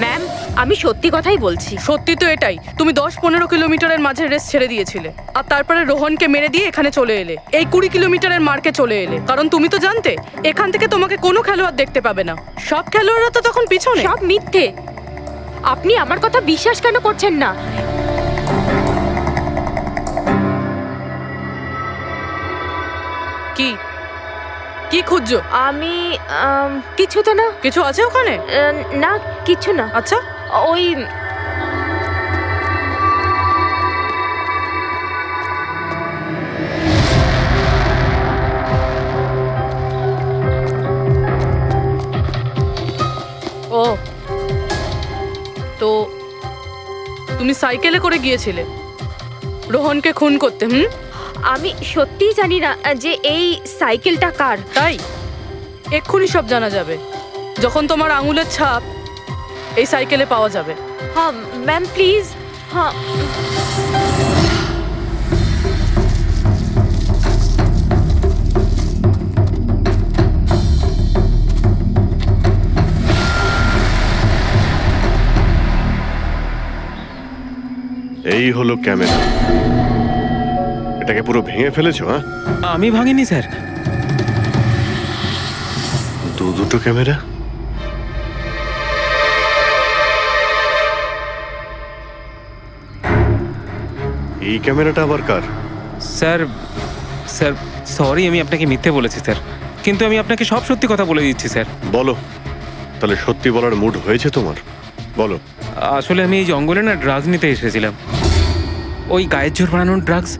ম্যাম, আমি সত্যি কথাই বলছি। সত্যি তো এটাই, তুমি 10-15 কিলোমিটারের মাঝে রেস ছেড়ে দিয়েছিলে আর তারপরে রোহনকে মেরে দিয়ে এখানে চলে এলে, এই 20 কিলোমিটারের মার্কে চলে এলে, কারণ তুমি তো জানতে এখান থেকে তোমাকে কোনো খেলোয়াড় দেখতে পাবে না। সব খেলোয়াড়রা তো তখন পিছনে। সব মিথ্যে। আপনি আমার কথা বিশ্বাস কেন করছেন না? কি কি খুঁজছো? আমি কিছু তো না। কিছু আছে ওখানে? না, কিছু না। আচ্ছা, ওই ও তো তুমি সাইকেলে করে গিয়েছিলে রোহনকে খুন করতে? আমি সত্যিই জানি না যে এই সাইকেলটা কার। তাই এক্ষুনি সব জানা যাবে যখন তোমার আঙুলের ছাপ এই সাইকেলে পাওয়া যাবে। হ্যাঁ ম্যাম, প্লিজ। হ্যাঁ, এই হলো ক্যামেরা। এটাকে পুরো ভেঙে ফেলেছো? হ্যাঁ, আমি ভাঙিনি স্যার। দুটো ক্যামেরা। এই ক্যামেরাটা আবার কার? স্যার স্যার সরি, আমি আপনাকে মিথ্যে বলেছি স্যার, কিন্তু আমি আপনাকে সব সত্যি কথা বলে দিচ্ছি স্যার। বলো, তাহলে সত্যি বলার মুড হয়েছে তোমার? বলো। আসলে আমি এই জঙ্গলে না ড্রাগস নিতে এসেছিলাম, ওই গায়ের জোর বানানোর ড্রাগস,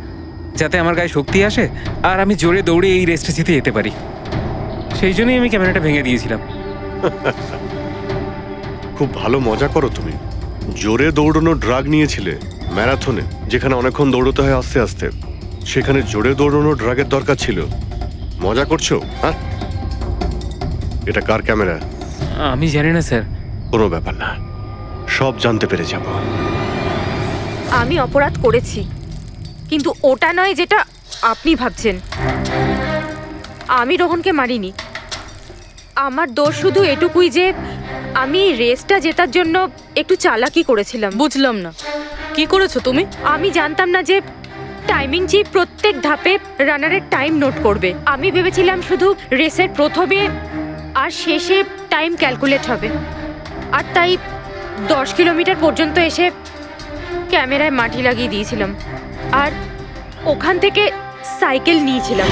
যাতে আমার গায়ে শক্তি আসে আর আমি জোরে দৌড়ে এই রেসটা জিতে যেতে পারি। সেই জন্যই আমি ক্যামেরাটা ভেঙে দিয়েছিলাম। খুব ভালো মজা করো তুমি। জোরে দৌড়ানো ড্রাগ নিয়েছিলে ম্যারাথনে, যেখানে অনেকক্ষণ দৌড়তে হয় আস্তে আস্তে, সেখানে জোরে দৌড়ানো ড্রাগের দরকার ছিল। মজা করছো? হ্যাঁ, এটা কার ক্যামেরা? আমি জানি না স্যার। কোনো ব্যাপার না, সব জানতে পেরে যাব। আমি অপরাধ করেছি, কিন্তু ওটা নয় যেটা আপনি ভাবছেন। আমি রোহনকে মারিনি। আমার দোষ শুধু এটুকুই যে আমি রেসটা জেতার জন্য একটু চালাকি করেছিলাম। বুঝলাম না, কি করেছো তুমি? আমি জানতাম না যে টাইমিং চিপ প্রত্যেক ধাপে রানারের টাইম নোট করবে। আমি ভেবেছিলাম শুধু রেসের প্রথমে আর শেষে টাইম ক্যালকুলেট হবে, আর তাই 10 কিলোমিটার পর্যন্ত এসে ক্যামেরায় মাটি লাগিয়ে দিয়েছিলাম আর ওখান থেকে সাইকেল নিয়েছিলাম।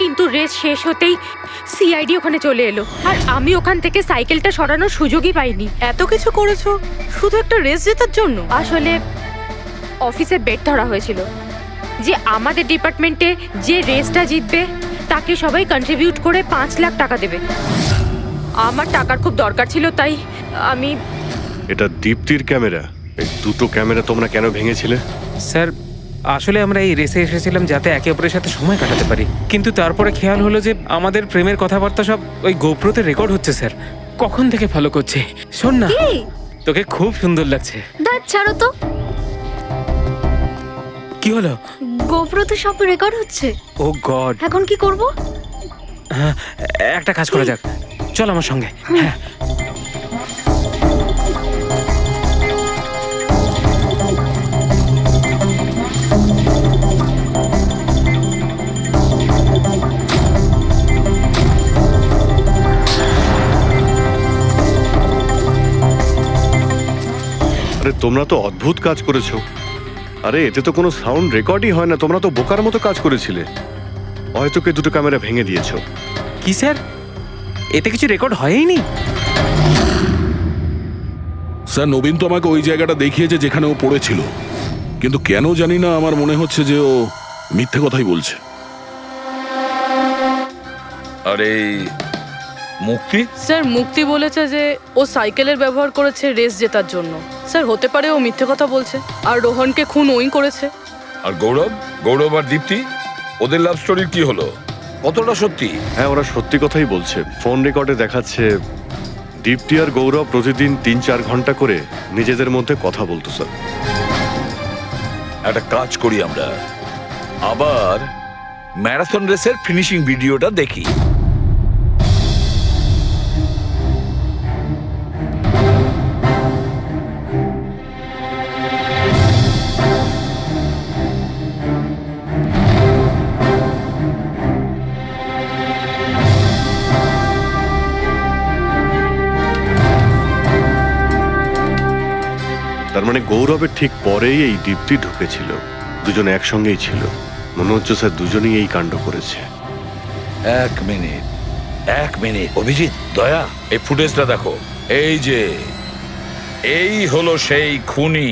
কিন্তু রেস শেষ হতেই সিআইডি ওখানে চলে এলো আর আমি ওখান থেকে সাইকেলটা সরানোর সুযোগই পাইনি। এত কিছু করেছো শুধু একটা রেস জেতার জন্য? আসলে অফিসে বেট ধরা হয়েছিল যে আমাদের ডিপার্টমেন্টে যে রেসটা জিতবে তাকে সবাই কন্ট্রিবিউট করে 5 লাখ টাকা দেবে। আমার টাকার খুব দরকার ছিল, তাই আমি এটা দীপ্তির ক্যামেরা। এই দুটো ক্যামেরা তোমরা কেন ভেঙেছিলে? স্যার আসলে আমরা এই রেসে এসেছিলাম যাতে একে অপরের সাথে সময় কাটাতে পারি, কিন্তু তারপরে খেয়াল হলো যে আমাদের প্রেমের কথাবার্তা সব ওই গোপ্রোতে রেকর্ড হচ্ছে স্যার। কখন থেকে ফলো করছে। শোন না, তোকে খুব সুন্দর লাগছে। দাঁত ছাড়ো তো। কি হলো? গোপ্রোতে সব রেকর্ড হচ্ছে। ও গড, এখন কি করব? একটা কাজ করা যাক, চল আমার সঙ্গে। হ্যাঁ আরে তোমরা তো অদ্ভুত কাজ করেছো। আরে এতে তো কোনো সাউন্ড রেকর্ডই হয় না, তোমরা তো বোকার মতো কাজ করেছিলে। হয়তো কে দুটো ক্যামেরা ভেঙে দিয়েছো। কি স্যার, এতে কিছু রেকর্ড হয়নি? স্যার নবীন তো আমাকে ওই জায়গাটা দেখিয়েছে যেখানে ও পড়েছিল, কিন্তু কেন জানি না আমার মনে হচ্ছে যে ও মিথ্যে কথাই বলছে। আরে মুক্তি, স্যার মুক্তি বলেছে যে ও সাইকেলের ব্যবহার করেছে রেস জেতার জন্য। স্যার হতে পারে ও মিথ্যে কথা বলছে, আর রোহনকে খুন ওই করেছে। আর গৌরব, গৌরব আর দীপ্তি, ওদের লাভ স্টোরির কি হলো? কতটা সত্যি? হ্যাঁ, ওরা সত্যি কথাই বলছে। ফোন রেকর্ডে দেখাচ্ছে দীপ্তি আর গৌরব প্রতিদিন 3-4 ঘন্টা করে নিজেদের মধ্যে কথা বলতো। স্যার একটা কাজ করি, আমরা আবার ম্যারাথন রেসের ফিনিশিং ভিডিওটা দেখি। তার মানে গৌরবের ঠিক পরেই এই দীপ্তি ঢুকেছিল। দুজন একসঙ্গেই ছিল। মনে হচ্ছে স্যার দুজনেই এই কাণ্ড করেছে। এক মিনিট অভিজিৎ, দয়া, এই ফুটেজটা দেখো। এই যে এই হলো সেই খুনি।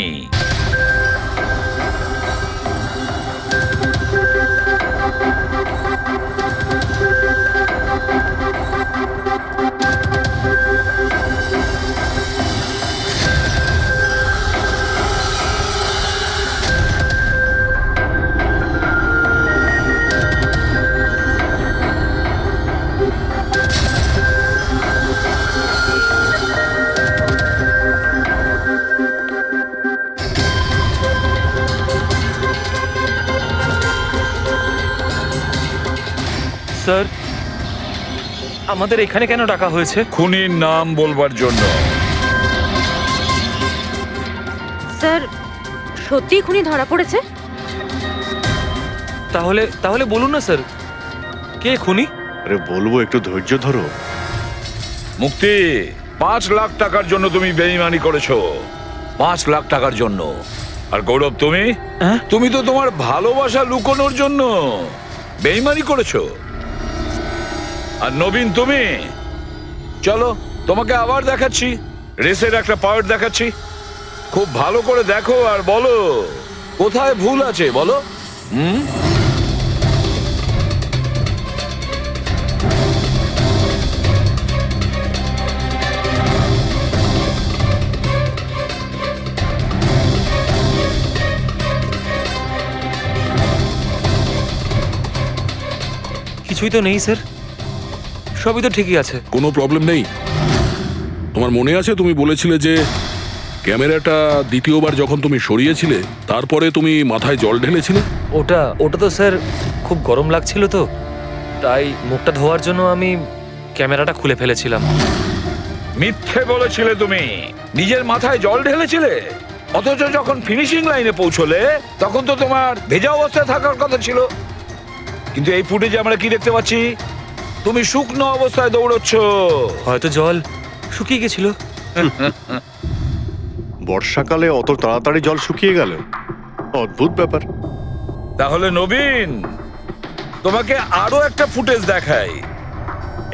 স্যার আমাদের এখানে কেন ডাকা হয়েছে? খুনির নাম বলবার জন্য। স্যার সত্যিই খুনি ধরা পড়েছে? তাহলে বলুন না স্যার, কে খুনি? আরে বলবো, একটু ধৈর্য ধরো। মুক্তি, 5 লাখ টাকার জন্য তুমি বেইমানি করেছো। 5 লাখ টাকার জন্য। আর গৌরব, তুমি তো তোমার ভালোবাসা লুকোনোর জন্য বেইমানি করেছো। আর নবীন, তুমি চলো, তোমাকে আবার দেখাচ্ছি, রেসের একটা পার্ট দেখাচ্ছি। খুব ভালো করে দেখো আর বলো কোথায় ভুল আছে, বলো। কিছুই তো নেই স্যার, সবই তো ঠিকই আছে। কোনো প্রবলেম নেই। তোমার মনে আছে তুমি বলেছিলে যে ক্যামেরাটা দ্বিতীয়বার যখন তুমি সরিয়েছিলে তারপরে তুমি মাথায় জল ঢেলেছিলে? ওটা তো স্যার খুব গরম লাগছিল, তো তাই মুখটা ধোয়ার জন্য আমি ক্যামেরাটা খুলে ফেলেছিলাম। মিথ্যে বলেছিলে তুমি, নিজের মাথায় জল ঢেলেছিলে। অথচ যখন ফিনিশিং লাইনে পৌঁছলে তখন তো তোমার ভেজা অবস্থায় থাকার কথা ছিল। কিন্তু এই ফুটেজে আমরা কি দেখতে পাচ্ছি? তুমি শুকনো অবস্থায় দৌড়চ্ছ। হয়তো জল শুকিয়ে গেছিল। বর্ষাকালে অত তাড়াতাড়ি জল শুকিয়ে গেল, অদ্ভুত ব্যাপার। তাহলে নবীন, তোমাকে আরো একটা ফুটেজ দেখাই,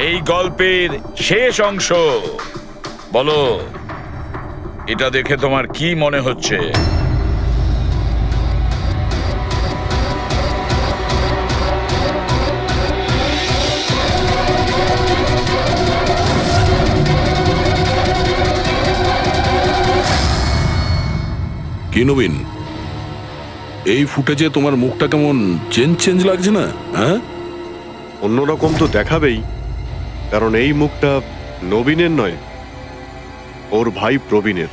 এই গল্পের শেষ অংশ। বলো, এটা দেখে তোমার কি মনে হচ্ছে? কি নবীন, এই ফুটেজে তোমার মুখটা কেমন চেঞ্জ চেঞ্জ লাগছে না? হ্যাঁ, অন্যরকম তো দেখাবেই, কারণ এই মুখটা নবীনের নয়, ওর ভাই প্রবীণের।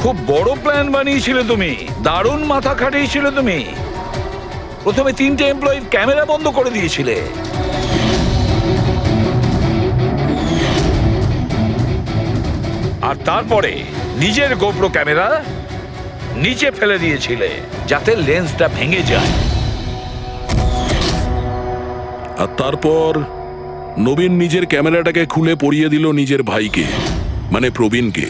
খুব বড় প্ল্যান বানিয়েছিলে তুমি, দারুণ মাথা খাটিয়েছিলে তুমি। প্রথমে 3টে এমপ্লয়ির ক্যামেরা বন্ধ করে দিয়েছিলে, আর তারপরে নিজের গোপ্রো ক্যামেরা নিচে ফেলে দিয়েছিলে যাতে লেন্সটা ভেঙে যায়। আর তারপর নবীন নিজের ক্যামেরাটাকে খুলে পরিয়ে দিল নিজের ভাইকে, মানে প্রবীণকে।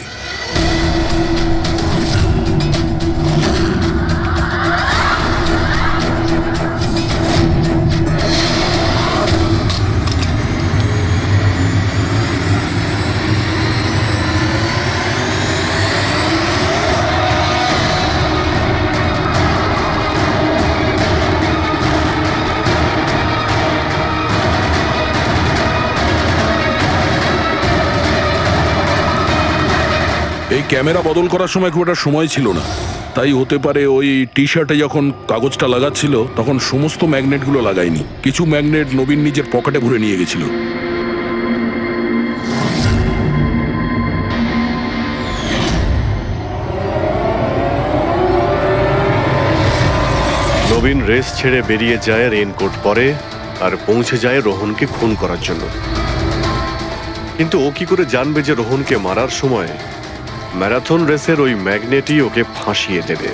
এই ক্যামেরা বদল করার সময় খুব একটা সময় ছিল না, তাই হতে পারে ওই টি শার্টে যখন কাগজটা লাগাচ্ছিল তখন সমস্ত ম্যাগনেটগুলো লাগায়নি, কিছু ম্যাগনেট নবীন নিজের পকেটে ভরে নিয়ে গেছিল। নবীন রেস ছেড়ে বেরিয়ে যায় রেইনকোট পরে, আর পৌঁছে যায় রোহনকে খুন করার জন্য। কিন্তু ও কি করে জানবে যে রোহনকে মারার সময় ম্যারাথন রেসের ওই ম্যাগনেটই ওকে ফাঁসিয়ে দেবে?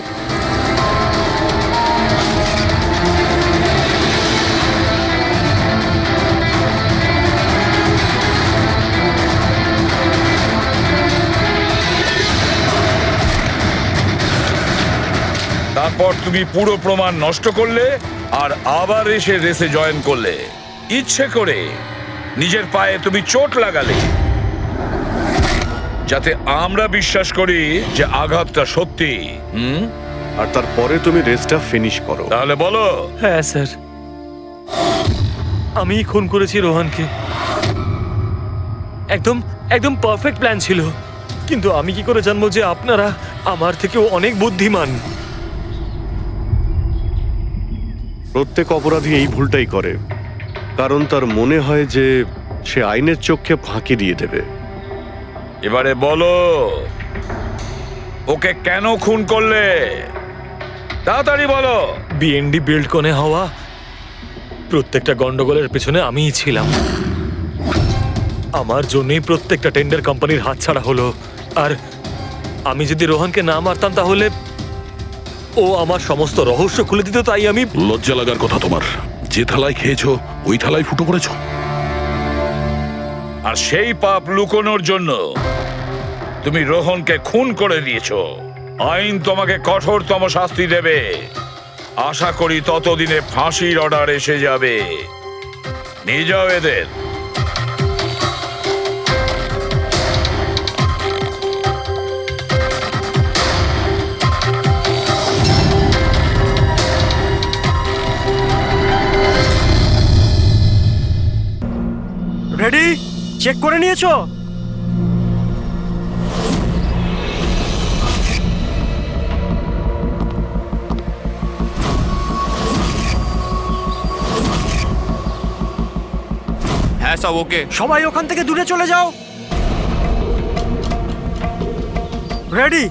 তারপর তুমি পুরো প্রমাণ নষ্ট করলে আর আবার এসে রেসে জয়েন করলে। ইচ্ছে করে নিজের পায়ে তুমি চোট লাগালে যাতে আমরা বিশ্বাস করি যে আঘাতটা সত্যি। আর তারপরে তুমি রেসটা ফিনিশ করো। তাহলে বলো। হ্যাঁ স্যার, আমি খুন করেছি রোহনকে। একদম একদম পারফেক্ট প্ল্যান ছিল, কিন্তু আমি কি করে জানবো যে আপনারা আমার থেকেও অনেক বুদ্ধিমান? প্রত্যেক অপরাধী এই ভুলটাই করে, কারণ তার মনে হয় যে সে আইনের চোখে ফাঁকি দিয়ে দেবে। এবারে বলো, ওকে কেন খুন করলে? তাড়াতাড়ি বলো। বিএনডি বিল্ডকনে হওয়া প্রত্যেকটা গন্ডগোলের পেছনে আমিই ছিলাম। আমার জন্যই প্রত্যেকটা টেন্ডার কোম্পানির হাতছাড়া হলো। আর আমি যদি রোহনকে না মারতাম তাহলে ও আমার সমস্ত রহস্য খুলে দিত। তাই আমি... লজ্জা লাগার কথা তোমার, যে থালায় খেয়েছো ওই থালায় ফুটো করেছো। আর সেই পাপ লুকোনোর জন্য তুমি রোহনকে খুন করে দিয়েছো। আইন তোমাকে কঠোরতম শাস্তি দেবে। আশা করি ততদিনে ফাঁসির অর্ডার এসে যাবে। নিয়ে যাও এদের। রেডি? চেক করে নিয়েছো? হ্যাঁ সব ওকে। সবাই ওখান থেকে দূরে চলে যাও। রেডি?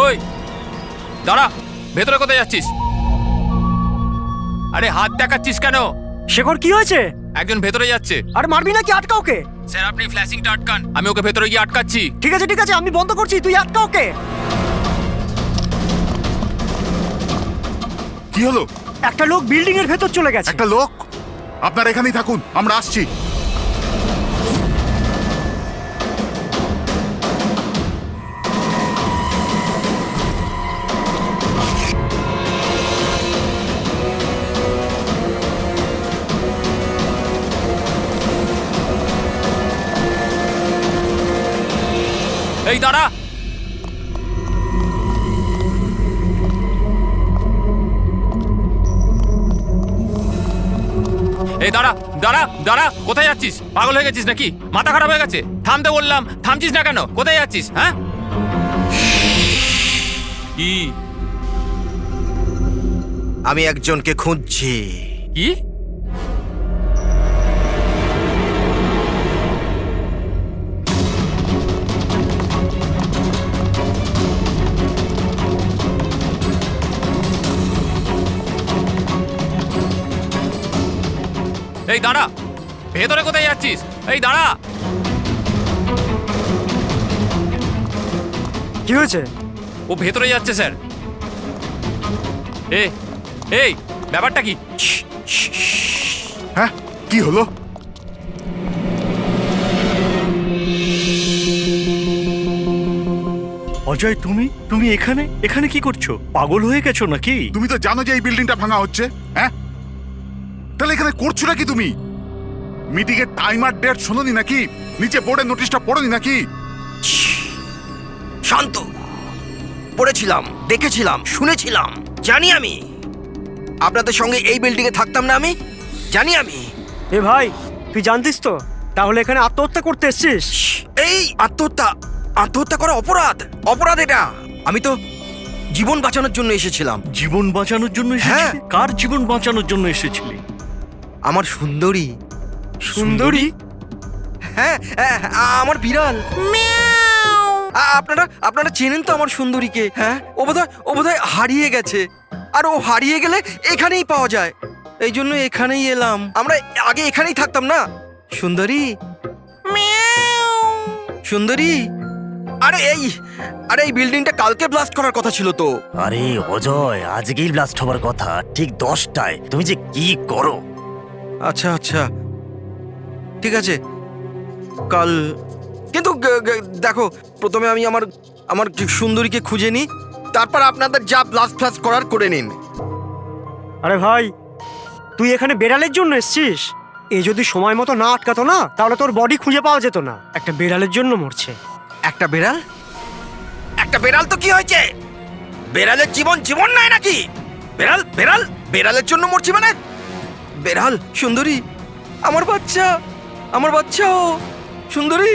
ওই দাঁড়া, ভেতরে কোথায় যাচ্ছিস? আরে হাত দেখাচ্ছিস কেন? শেখর কি হয়েছে? একজন ভেতরে যাচ্ছে। আর মারবি নাকি? আটকা ওকে। স্যার আপনি ফ্ল্যাশিংটা আটকান, আমি ওকে ভেতরে গিয়ে আটকাচ্ছি। ঠিক আছে আমি বন্ধ করছি, তুই আটকা ওকে। কি হলো? একটা লোক বিল্ডিং এর ভেতর চলে গেছে। একটা লোক? আপনারা এখানেই থাকুন, আমরা আসছি। এই দাঁড়া, এই দাঁড়া দাঁড়া দাঁড়া, কোথায় যাচ্ছিস? পাগল হয়ে গেছিস নাকি? মাথা খারাপ হয়ে গেছে? থামতে বললাম, থামছিস না কেন? কোথায় যাচ্ছিস? হ্যাঁ কি? আমি একজনকে খুঁজছি। কি? এই দাঁড়া, ভেতরে কোথায় যাচ্ছিস? এই দাঁড়া। কি হয়েছে? ও ভেতরে যাচ্ছে স্যার। এই ব্যাপারটা কি? হ্যাঁ, কি হলো? অজয়, তুমি এখানে কি করছো? পাগল হয়ে গেছো নাকি? তুমি তো জানো যে এই বিল্ডিংটা ভাঙা হচ্ছে। হ্যাঁ, তাহলে এখানে করছো নাকি তুমি? মিটিং এর টাইম আর ডেট শোনোনি নাকি? নিচে বোর্ডের নোটিশটা পড়োনি নাকি? শান্ত। পড়েছিলাম, দেখেছিলাম, শুনেছিলাম। জানি আমি আপনাদের সঙ্গে এই বিল্ডিং এ থাকতাম না। আমি জানি। আমি এ ভাই, তুই জানতিস তো? তাহলে এখানে আত্মহত্যা করতে এসেছিস? এই আত্মহত্যা করা অপরাধ। অপরাধ এটা। আমি তো জীবন বাঁচানোর জন্য এসেছিলাম। জীবন বাঁচানোর জন্য এসেছিলি? কার জীবন বাঁচানোর জন্য এসেছিলি? আমার সুন্দরী। সুন্দরী? হ্যাঁ, আমার বিড়াল। আপনারা চেনেন তো আমার সুন্দরীকে? হ্যাঁ, ও বোধহয় হারিয়ে গেছে। আর ও হারিয়ে গেলে এখানেই পাওয়া যায়। এই জন্য এখানেই এলাম। আমরা আগে এখানেই থাকতাম না। সুন্দরী, সুন্দরী। আরে এই বিল্ডিংটা কালকে ব্লাস্ট করার কথা ছিল তো। আরে অজয়, আজকেই ব্লাস্ট হবার কথা, ঠিক 10টায়। তুমি যে কি করো! আচ্ছা, ঠিক আছে, কাল। কিন্তু দেখো, প্রথমে আমি আমার সুন্দরীকে খুঁজে নিই, তারপর আপনাদের যা ব্লাস্ট ফ্লাস্ট করার করে নিন। আরে ভাই, তুই এখানে বেড়ালের জন্য এসেছিস? এ যদি সময় মতো না আটকাতো না, তাহলে তোর বডি খুঁজে পাওয়া যেত না। একটা বেড়ালের জন্য মরছে। একটা বেড়াল তো কি হয়েছে? বেড়ালের জীবন নাই নাকি? বেড়ালের জন্য মরছি মানে? বেড়াল, সুন্দরী, আমার বাচ্চা ও সুন্দরী।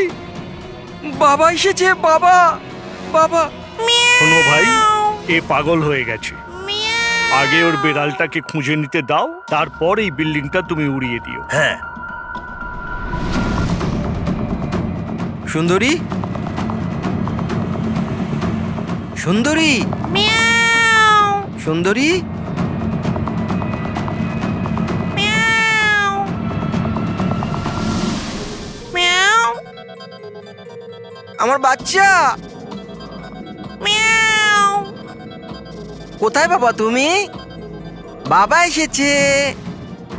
বাবা এসেছে, বাবা। শোনো ভাই, এ পাগল হয়ে গেছে। আগে ওর বেড়ালটাকে খুঁজে নিতে দাও, তারপর এই বিল্ডিংটা তুমি উড়িয়ে দিও। হ্যাঁ। সুন্দরী, সুন্দরী, সুন্দরী। আমার বাচ্চা। কোথায় বাবা তুমি? বাবা এসেছে।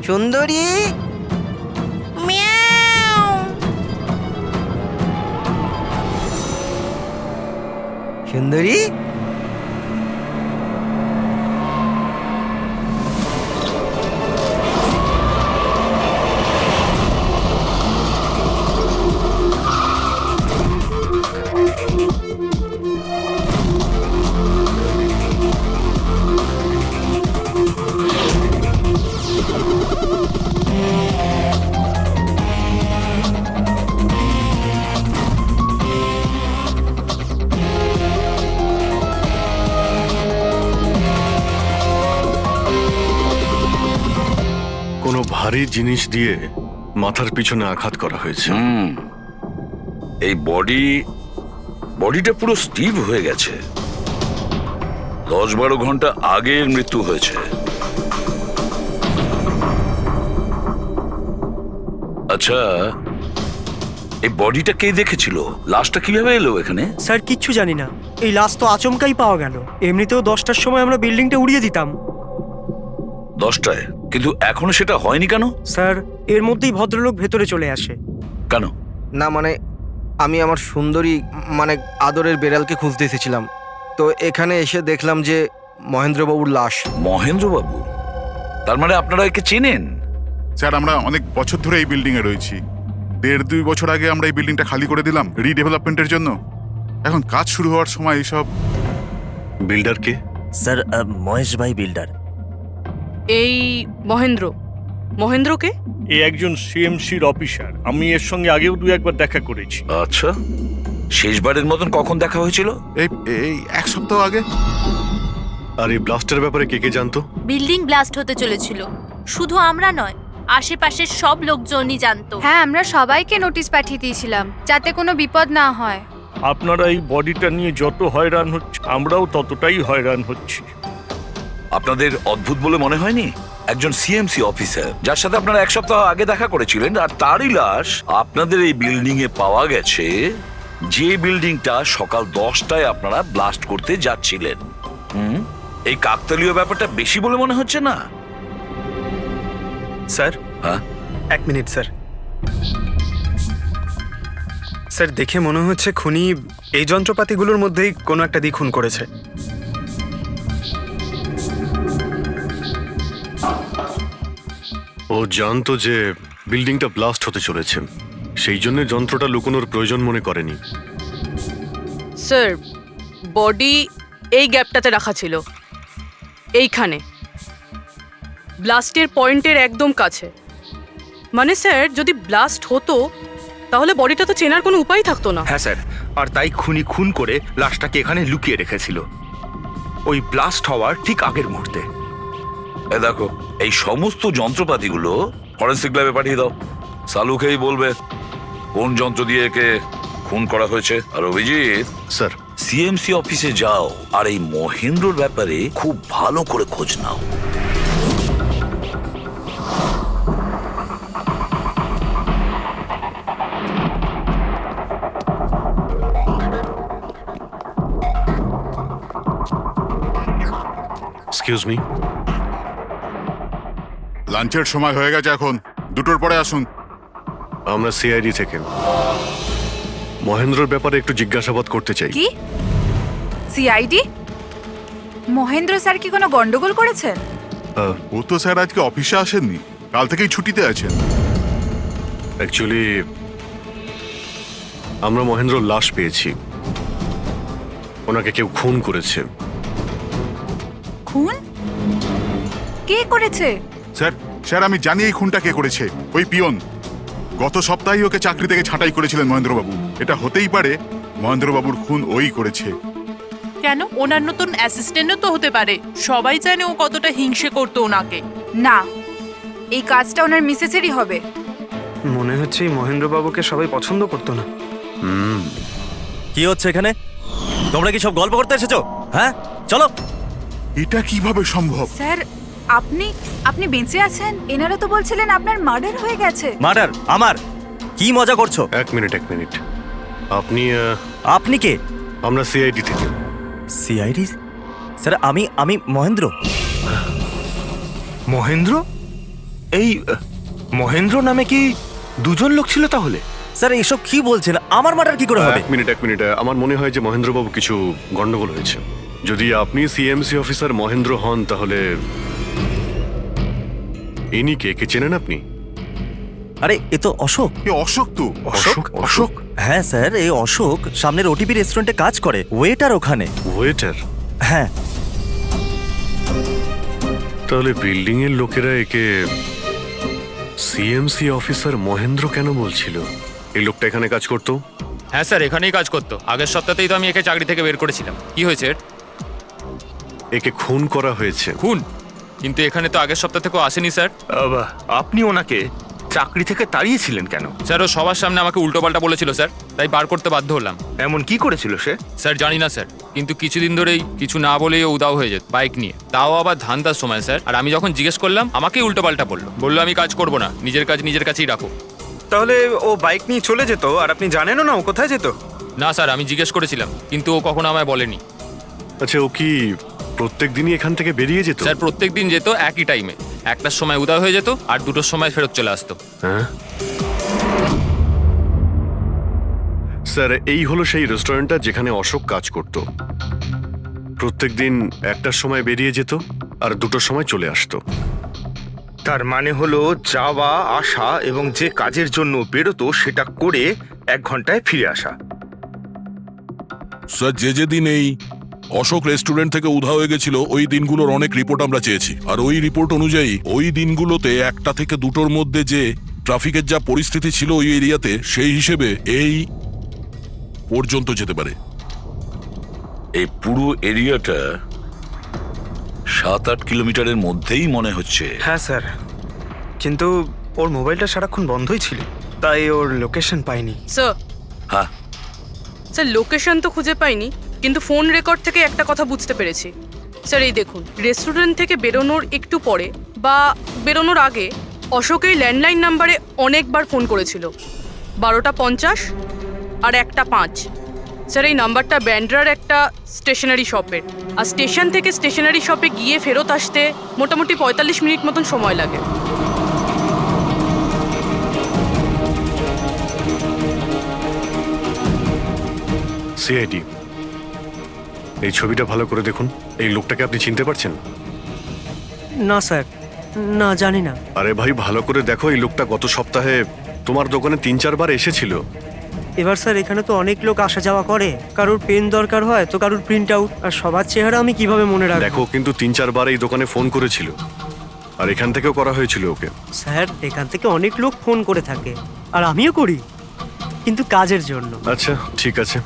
সুন্দরী, সুন্দরী। কোনো ভারী জিনিস দিয়ে মাথার পিছনে আঘাত করা হয়েছে। এই বডিটা পুরো স্টিভ হয়ে গেছে। 10-12 ঘন্টা আগের মৃত্যু হয়েছে। আচ্ছা, এই বডিটা কে দেখেছিল? লাশটা কিভাবে এলো এখানে? স্যার কিচ্ছু জানি না, এই লাশ তো আচমকাই পাওয়া গেল। এমনিতেও 10টার সময় আমরা বিল্ডিংটা উড়িয়ে দিতাম। 10টায়? কিন্তু এখনো সেটা হয়নি কেন? স্যার এর মধ্যেই ভদ্রলোক ভেতরে চলে আসে। কেন? না মানে আমি আমার সুন্দরী মানে আদরের বেড়ালকে খুঁজতে এসেছিলাম, তো এখানে এসে দেখলাম যে মহেন্দ্রবাবুর লাশ। মহেন্দ্রবাবু? তার মানে আপনারা একে চেনেন? স্যার আমরা অনেক বছর ধরে এই বিল্ডিং এ রয়েছি। 1.5-2 বছর আগে আমরা এই বিল্ডিংটা খালি করে দিলাম রিডেভেলপমেন্টের জন্য। এখন কাজ শুরু হওয়ার সময় এইসব। বিল্ডার কে? স্যার মহেশ ভাই বিল্ডার। এই মহেন্দ্র। মহেন্দ্রকে? এ একজন সিএমসির অফিসার, আমি এর সঙ্গে আগেও 2-1বার দেখা করেছি। আচ্ছা, শেষবারের মতন কখন দেখা হয়েছিল? এই 1 সপ্তাহ আগে। আর এই ব্লাস্টের ব্যাপারে কে কে জানতো? বিল্ডিং ব্লাস্ট হতে চলেছিল, শুধু আমরা নয়, আশেপাশের সব লোকজনই জানতো। হ্যাঁ, আমরা সবাইকে নোটিশ পাঠিয়ে দিয়েছিলাম যাতে কোনো বিপদ না হয়। আপনারা এই বডিটা নিয়ে যত হয়রান হচ্ছে, আমরাও ততটাই হয়রান হচ্ছি। আপনাদের অদ্ভুত বলে মনে হয়নি? একজন সিএমসি অফিসার যার সাথে আপনারা 1 সপ্তাহ আগে দেখা করেছিলেন, আর তারই লাশ আপনাদের এই বিল্ডিং এ পাওয়া গেছে, যে বিল্ডিংটা সকাল 10টায় আপনারা ব্লাস্ট করতে যাচ্ছিলেন। এই কাকতালীয় ব্যাপারটা বেশি বলে মনে হচ্ছে না? স্যার, হ্যাঁ 1 মিনিট স্যার। স্যার দেখে মনে হচ্ছে খুনি এই যন্ত্রপাতিগুলোর মধ্যেই কোনো একটা দিয়ে খুন করেছে। ও জানতো যে বিল্ডিংটা ব্লাস্ট হতে চলেছে, সেই জন্য যন্ত্রটা লুকোনোর প্রয়োজন মনে করেনি। স্যার বডি এই গ্যাপটাতে রাখা ছিল, এইখানে ব্লাস্টের পয়েন্টের একদম কাছে। মানে স্যার যদি ব্লাস্ট হতো তাহলে বডিটা তো চেনার কোনো উপায় থাকতো না। হ্যাঁ স্যার, আর তাই খুনি খুন করে লাশটাকে এখানে লুকিয়ে রেখেছিল ওই ব্লাস্ট হওয়ার ঠিক আগের মুহূর্তে। দেখো, এই সমস্ত যন্ত্রপাতিগুলো ফরেন্সিক ল্যাবে পাঠিয়ে দাও। সালুকেই বলবে কোন যন্ত্র দিয়ে একে খুন করা হয়েছে। আর অভিজিৎ স্যার, সিএমসি অফিসে যাও আর এই মহেন্দ্রর ব্যাপারে খুব ভালো করে খোঁজ নাও। Excuse me. লাঞ্চের সময় হয়ে গেছে, এখন 2টোর পরে আসুন। আমরা সিআইডি থেকে মহেন্দ্রর ব্যাপারে একটু জিজ্ঞাসাবাদ করতে চাই। কি সিআইডি? মহেন্দ্র স্যার কি কোনো গন্ডগোল করেছেন? ও তো স্যার আজকে অফিসে আসেননি, কাল থেকেই ছুটিতে আছেন। অ্যাকচুয়ালি আমরা মহেন্দ্রর লাশ পেয়েছি, ওনাকে কেউ খুন করেছে। খুন? কে করেছে? স্যার আমি জানি এই খুনটা কে করেছে। ওই পিয়ন গত সপ্তাহেই ওকে চাকরি থেকে ছাঁটাই করেছিলেন মহেন্দ্রবাবু। এটা হতেই পারে মহেন্দ্রবাবুর খুন ওই করেছে। কেন? ওনার নতুন অ্যাসিস্ট্যান্টও তো হতে পারে। সবাই জানে ও কতটা হিংসে করতো ওনাকে। না, এই কাজটা ওনার মিসেসেরই হবে। মনে হচ্ছে এই মহেন্দ্রবাবুকে সবাই পছন্দ করতো না। কি হচ্ছে এখানে? তোমরা কি সব গল্প করতে এসেছো? হ্যাঁ চলো। এটা কিভাবে সম্ভব? স্যার আপনি বেঁচে আছেন? এনারা তো বলছিলেন আপনার মার্ডার হয়ে গেছে। মার্ডার? আমার? কি মজা করছো? এক মিনিট আপনি আপনি কে? আমরা সিআইডি থেকে। সিআইডি? স্যার আমি মহেন্দ্র। মহেন্দ্র? এই মহেন্দ্র নামে কি 2জন লোক ছিল তাহলে? স্যার এইসব কি বলছেন? আমার মার্ডার কি করে হবে? এক মিনিট আমার মনে হয় যে মহেন্দ্রবাবু কিছু গন্ডগোল হয়েছে। যদি আপনি সিএমসি অফিসার মহেন্দ্র হন তাহলে ইনি কে চেনেন আপনি? আরে এ তো অশোক। অশোক তো? অশোক? হ্যাঁ স্যার, এই অশোক সামনের ওটিপি রেস্টুরেন্টে কাজ করে, ওয়েটার ওখানে। ওয়েটার? হ্যাঁ। তাহলে বিল্ডিং এর লোকেরা একে সিএমসি অফিসার মহেন্দ্র কেন বলছিল? এই লোকটা এখানে কাজ করতো? হ্যাঁ স্যার, এখানেই কাজ করতো। আগের সপ্তাহতেই তো আমি একে চাকরি থেকে বের করেছিলাম। কি হয়েছে? একে খুন করা হয়েছে। খুন? কিন্তু এখানে তো আগের সপ্তাহ থেকেও আসেনি স্যার। আপনি ওনাকে চাকরি থেকে তাড়িয়েছিলেন কেন? স্যার ও সবার সামনে আমাকে উল্টোপাল্টা বলেছিল স্যার, তাই বার করতে বাধ্য হলাম। এমন কি করেছিল সে? স্যার জানি না স্যার, কিন্তু কিছুদিন ধরেই কিছু না বলেই ও উদাও হয়ে যেত বাইক নিয়ে, তাও আবার ধান্দার সময় স্যার। আর আমি যখন জিজ্ঞেস করলাম আমাকেই উল্টোপাল্টা বললো আমি কাজ করবো না, নিজের কাজ নিজের কাছেই রাখো। তাহলে ও বাইক নিয়ে চলে যেত আর আপনি জানেনও না ও কোথায় যেত? না স্যার, আমি জিজ্ঞেস করেছিলাম কিন্তু ও কখনো আমায় বলেনি। আচ্ছা, ও কি প্রত্যেক দিনই এখান থেকে বেরিয়ে যেত? স্যার প্রত্যেক দিন যেত একই টাইমে, 1টার সময় উদয় হয়ে যেত আর 2টোর সময় ফেরত চলে আসতো। হ্যাঁ স্যার, এই হলো সেই রেস্টুরেন্টটা যেখানে অশোক কাজ করত। প্রত্যেক দিন 1টার সময় বেরিয়ে যেত আর 2টোর সময় চলে আসতো। তার মানে হলো যাওয়া আসা এবং যে কাজের জন্য বেরোতো সেটা করে 1 ঘন্টায় ফিরে আসা। স্যার, যে দিন এই অশোক রেস্টুরেন্ট থেকে উধাও হয়ে গেছিল ওই দিনগুলোর অনেক রিপোর্ট আমরা চেয়েছি, আর ওই রিপোর্ট অনুযায়ী ওই দিনগুলোতে 1টা থেকে 2টোর মধ্যে যে ট্রাফিকের যা পরিস্থিতি ছিল ওই এরিয়াতে, সেই হিসেবে এই পর্যন্ত যেতে পারে। এই পুরো এরিয়াটা 7-8 কিলোমিটারের মধ্যেই মনে হচ্ছে। হ্যাঁ স্যার, কিন্তু ওর মোবাইলটা সারাক্ষণ বন্ধই ছিল, তাই ওর লোকেশন পাইনি। স্যার, হ্যাঁ স্যার লোকেশন তো খুঁজে পাইনি, কিন্তু ফোন রেকর্ড থেকে একটা কথা বুঝতে পেরেছি। স্যার এই দেখুন, রেস্টুরেন্ট থেকে বেরোনোর একটু পরে বা বেরোনোর আগে অশোক এই ল্যান্ডলাইন নাম্বারে অনেকবার ফোন করেছিল, 12টা 50 আর 1টা 5। স্যার এই নাম্বারটা ব্যান্ড্রার একটা স্টেশনারি শপের, আর স্টেশন থেকে স্টেশনারি শপে গিয়ে ফেরত আসতে মোটামুটি 45 মিনিট মতন সময় লাগে। সিআইডি, এই ছবিটা ভালো করে দেখুন। এই লোকটাকে আপনি চিনতে পারছেন? না স্যার, না জানি না। আরে ভাই, ভালো করে দেখো, এই লোকটা গত সপ্তাহে তোমার দোকানে 3-4 বার এসেছিল। এবার স্যার এখানে তো অনেক লোক আসা যাওয়া করে, কারোর পেন দরকার হয় তো কারোর প্রিন্ট আউট, আর সবার চেহারা আমি কিভাবে মনে রাখবো? দেখো, কিন্তু 3-4 বার এই দোকানে ফোন করেছিল, আর এখান থেকেও করা হয়েছিল ওকে। স্যার এখান থেকে অনেক লোক ফোন করে থাকে, আর আমিও করি, কিন্তু কাজের জন্য। আচ্ছা ঠিক আছে,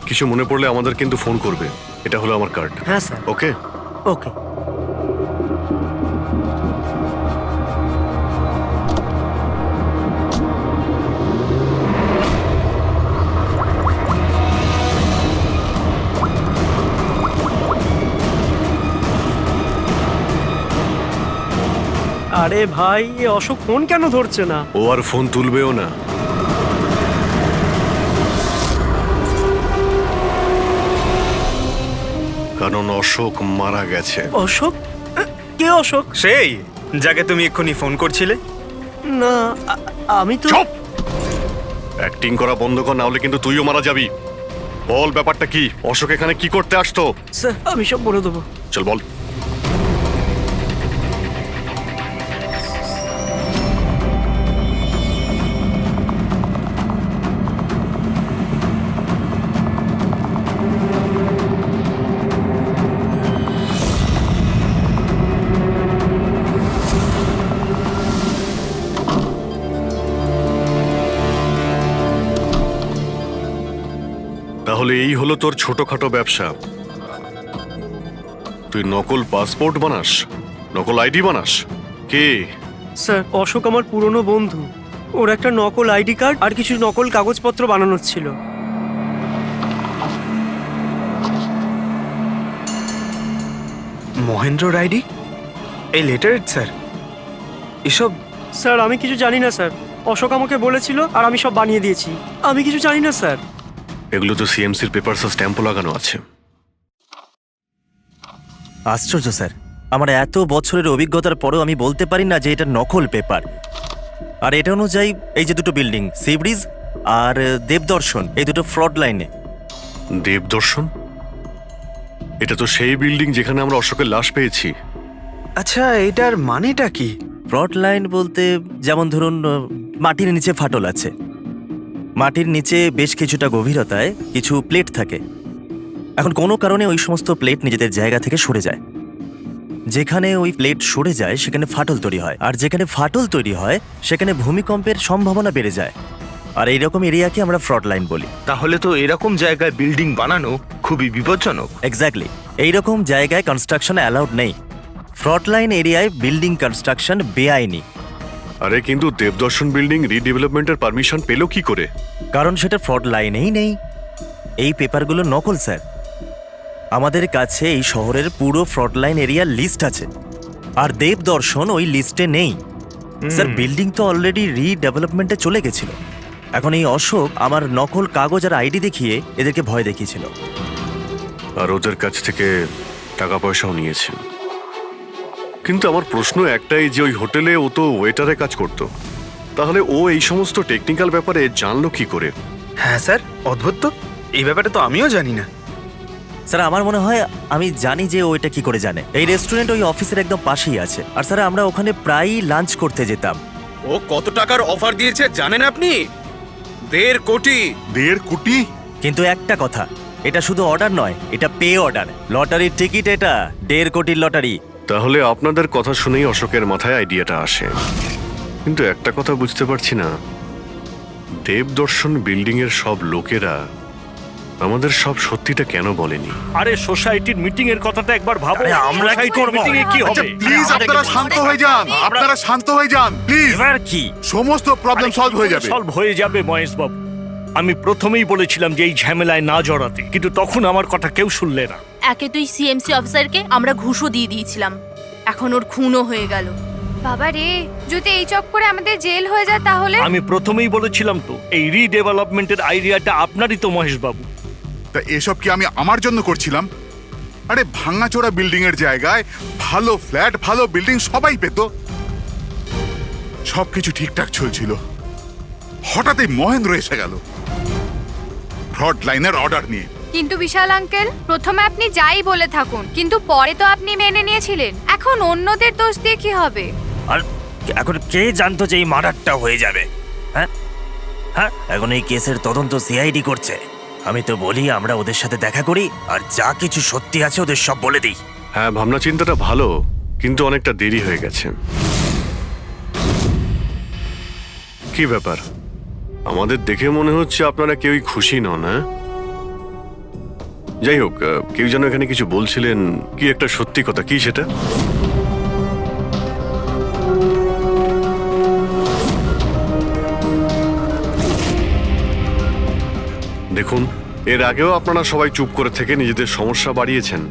কিছু মনে পড়লে আমাদের কিন্তু ফোন করবে। এটা হলো আমার কার্ড। হ্যাঁ স্যার। ওকে ওকে। আরে ভাই, এ অশোক ফোন কেন ধরছে না? ও আর ফোন তুলবেও না। কারণ অশোক মারা গেছে। অশোক? কে অশোক? সেই যাকে তুমি এক্ষুনি ফোন করছিলে? না, আমি তো। চুপ! অ্যাক্টিং করা বন্ধ কর, না হলে কিন্তু তুইও মারা যাবি। বল ব্যাপারটা কি? অশোক এখানে কি করতে আসতো? স্যার আমি সব বলে দেবো। চল বল। তাহলে এই হলো তোর ছোটখাটো ব্যবসা। তুই নকল পাসপোর্ট বানাস, নকল আইডি বানাস। কে? স্যার অশোক আমার পুরনো বন্ধু, ওর একটা নকল আইডি কার্ড আর কিছু নকল কাগজপত্র বানানোর ছিল। মহেন্দ্র আইডি? এই লেটারেড স্যার? এসব? স্যার আমি কিছু জানি না স্যার, অশোক আমাকে বলেছিল আর আমি সব বানিয়ে দিয়েছি। আমি কিছু জানি না স্যার। এগুলো তো সিএমসির পেপারস আর স্ট্যাম্পও লাগানো আছে। আশ্চর্য স্যার, আমার এত বছরের অভিজ্ঞতার পরেও আমি বলতে পারি না যে এটা নকল পেপার। আর এটা অনুযায়ী এই যে দুটো বিল্ডিং, সি ব্রিজ আর দেবদর্শন, এই দুটো ফ্রড লাইনে। দেবদর্শন? এটা তো সেই বিল্ডিং যেখানে আমরা অশোকের লাশ পেয়েছি। আচ্ছা, এটার মানেটা কি? ফ্রড লাইন বলতে যেমন ধরুন মাটির নিচে ফাটল আছে, মাটির নিচে বেশ কিছুটা গভীরতায় কিছু প্লেট থাকে। এখন কোনো কারণে ওই সমস্ত প্লেট নিজেদের জায়গা থেকে সরে যায়। যেখানে ওই প্লেট সরে যায় সেখানে ফাটল তৈরি হয়, আর যেখানে ফাটল তৈরি হয় সেখানে ভূমিকম্পের সম্ভাবনা বেড়ে যায়। আর এইরকম এরিয়াকে আমরা ফ্রড লাইন বলি। তাহলে তো এরকম জায়গায় বিল্ডিং বানানো খুবই বিপজ্জনক। এক্স্যাক্টলি, এইরকম জায়গায় কনস্ট্রাকশন অ্যালাউড নেই। ফ্রড লাইন এরিয়ায় বিল্ডিং কনস্ট্রাকশন বেআইনি। আরে কিন্তু দেবদর্শন বিল্ডিং রিডেভেলপমেন্টের পারমিশন পেল কি করে? কারণ সেটা ফ্রড লাইনেই নেই। এই পেপারগুলো নকল স্যার। আমাদের কাছে এই শহরের পুরো ফ্রড লাইন এরিয়ার লিস্ট আছে, আর দেবদর্শন ওই লিস্টে নেই। স্যার বিল্ডিং তো অলরেডি রিডেভেলপমেন্টে চলে গেছিল। এখন এই অশোক আমার নকল কাগজ আর আইডি দেখিয়ে এদেরকে ভয় দেখিয়েছিল। আর ওদের কাছ থেকে টাকা পয়সাও নিয়েছে। কিন্তু আমার প্রশ্ন একটাই যে ওই হোটেলে ও তো ওয়েটারে কাজ করতো, তাহলে ও এই সমস্ত টেকনিক্যাল ব্যাপারে জানলো কি করে? হ্যাঁ স্যার, অদ্ভুত তো, এই ব্যাপারে তো আমিও জানি না। স্যার আমার মনে হয় আমি জানি যে ও এটা কি করে জানে। এই রেস্টুরেন্ট ওই অফিসের একদম পাশেই আছে। আর স্যার আমরা ওখানে প্রায়ই লাঞ্চ করতে যেতাম। ও কত টাকার অফার দিয়েছে জানেন আপনি? 1.5 কোটি। 1.5 কোটি? কিন্তু একটা কথা, এটা শুধু অর্ডার নয়, এটা পে অর্ডার। লটারির টিকিট এটা, 1.5 কোটির লটারি। তাহলে আপনাদের কথা শুনেই অশোকের মাথায় আইডিয়াটা আসে। কিন্তু একটা কথা বুঝতে পারছি না, দেবদর্শন বিল্ডিং এর সব লোকেরা আমাদের সব সত্যিটা কেন বলেনি? আরে সোসাইটির মিটিং এর কথাটা একবার ভাবো। আরে আমরা কি করব? মিটিং এ কি আচ্ছা, হবে? প্লিজ আপনারা শান্ত হয়ে যান। আপনারা শান্ত হয়ে যান প্লিজ। এবার কি? সমস্ত প্রবলেম সলভ হয়ে যাবে। সলভ হয়ে যাবে মহেশ বাবু। আমি প্রথমেই বলেছিলাম যে এই ঝামেলায় না জড়াতে, কিন্তু তখন আমার কথা কেউ শুনলে না। একে তুই সিএমসি অফিসারকে আমরা ঘুষও দিয়ে দিয়েছিলাম, এখন ওর খুনও হয়ে গেল। বাবা রে, যদি এই চক্করে আমাদের জেল হয়ে যায় তাহলে? আমি প্রথমেই বলেছিলাম তো, এই রিডেভেলপমেন্টের আইডিয়াটা আপনারই তো মহেশ বাবু। তা এসব কি আমি আমার জন্য করছিলাম? আরে ভাঙাচোরা বিল্ডিং এর জায়গায় ভালো ফ্ল্যাট, ভালো বিল্ডিং সবাই পেত। সবকিছু ঠিকঠাক চলছিল, হঠাৎই মহেন্দ্র এসে গেল ফ্রড লাইনের অর্ডার নিয়ে। কিন্তু বিশাল আঙ্কেল, প্রথমে আপনি যাই বলে থাকুন, কিন্তু পরে তো আপনি মেনে নিয়েছিলেন। এখন অন্যদের দোষ দিয়ে কি হবে? আর এখন কে জানতো যে এই মার্ডারটা হয়ে যাবে? হ্যাঁ হ্যাঁ, এখন এই কেসের তদন্ত সিআইডি করছে। আমি তো বলি আমরা ওদের সাথে দেখা করি, আর যা কিছু সত্যি আছে ওদের সব বলে দিই। হ্যাঁ, ভাবনা চিন্তাটা ভালো, কিন্তু অনেকটা দেরি হয়ে গেছে। কি ব্যাপার, আমাদের দেখে মনে হচ্ছে আপনারা কেউই খুশি নন। হ্যাঁ, যাই হোক, কেউ যেন এখানে কিছু বলছিলেন, কি একটা সত্যি কথা, কি সেটা? দেখুন, এর আগেও আপনারা সবাই চুপ করে থেকে নিজেদের সমস্যা বাড়িয়েছেন।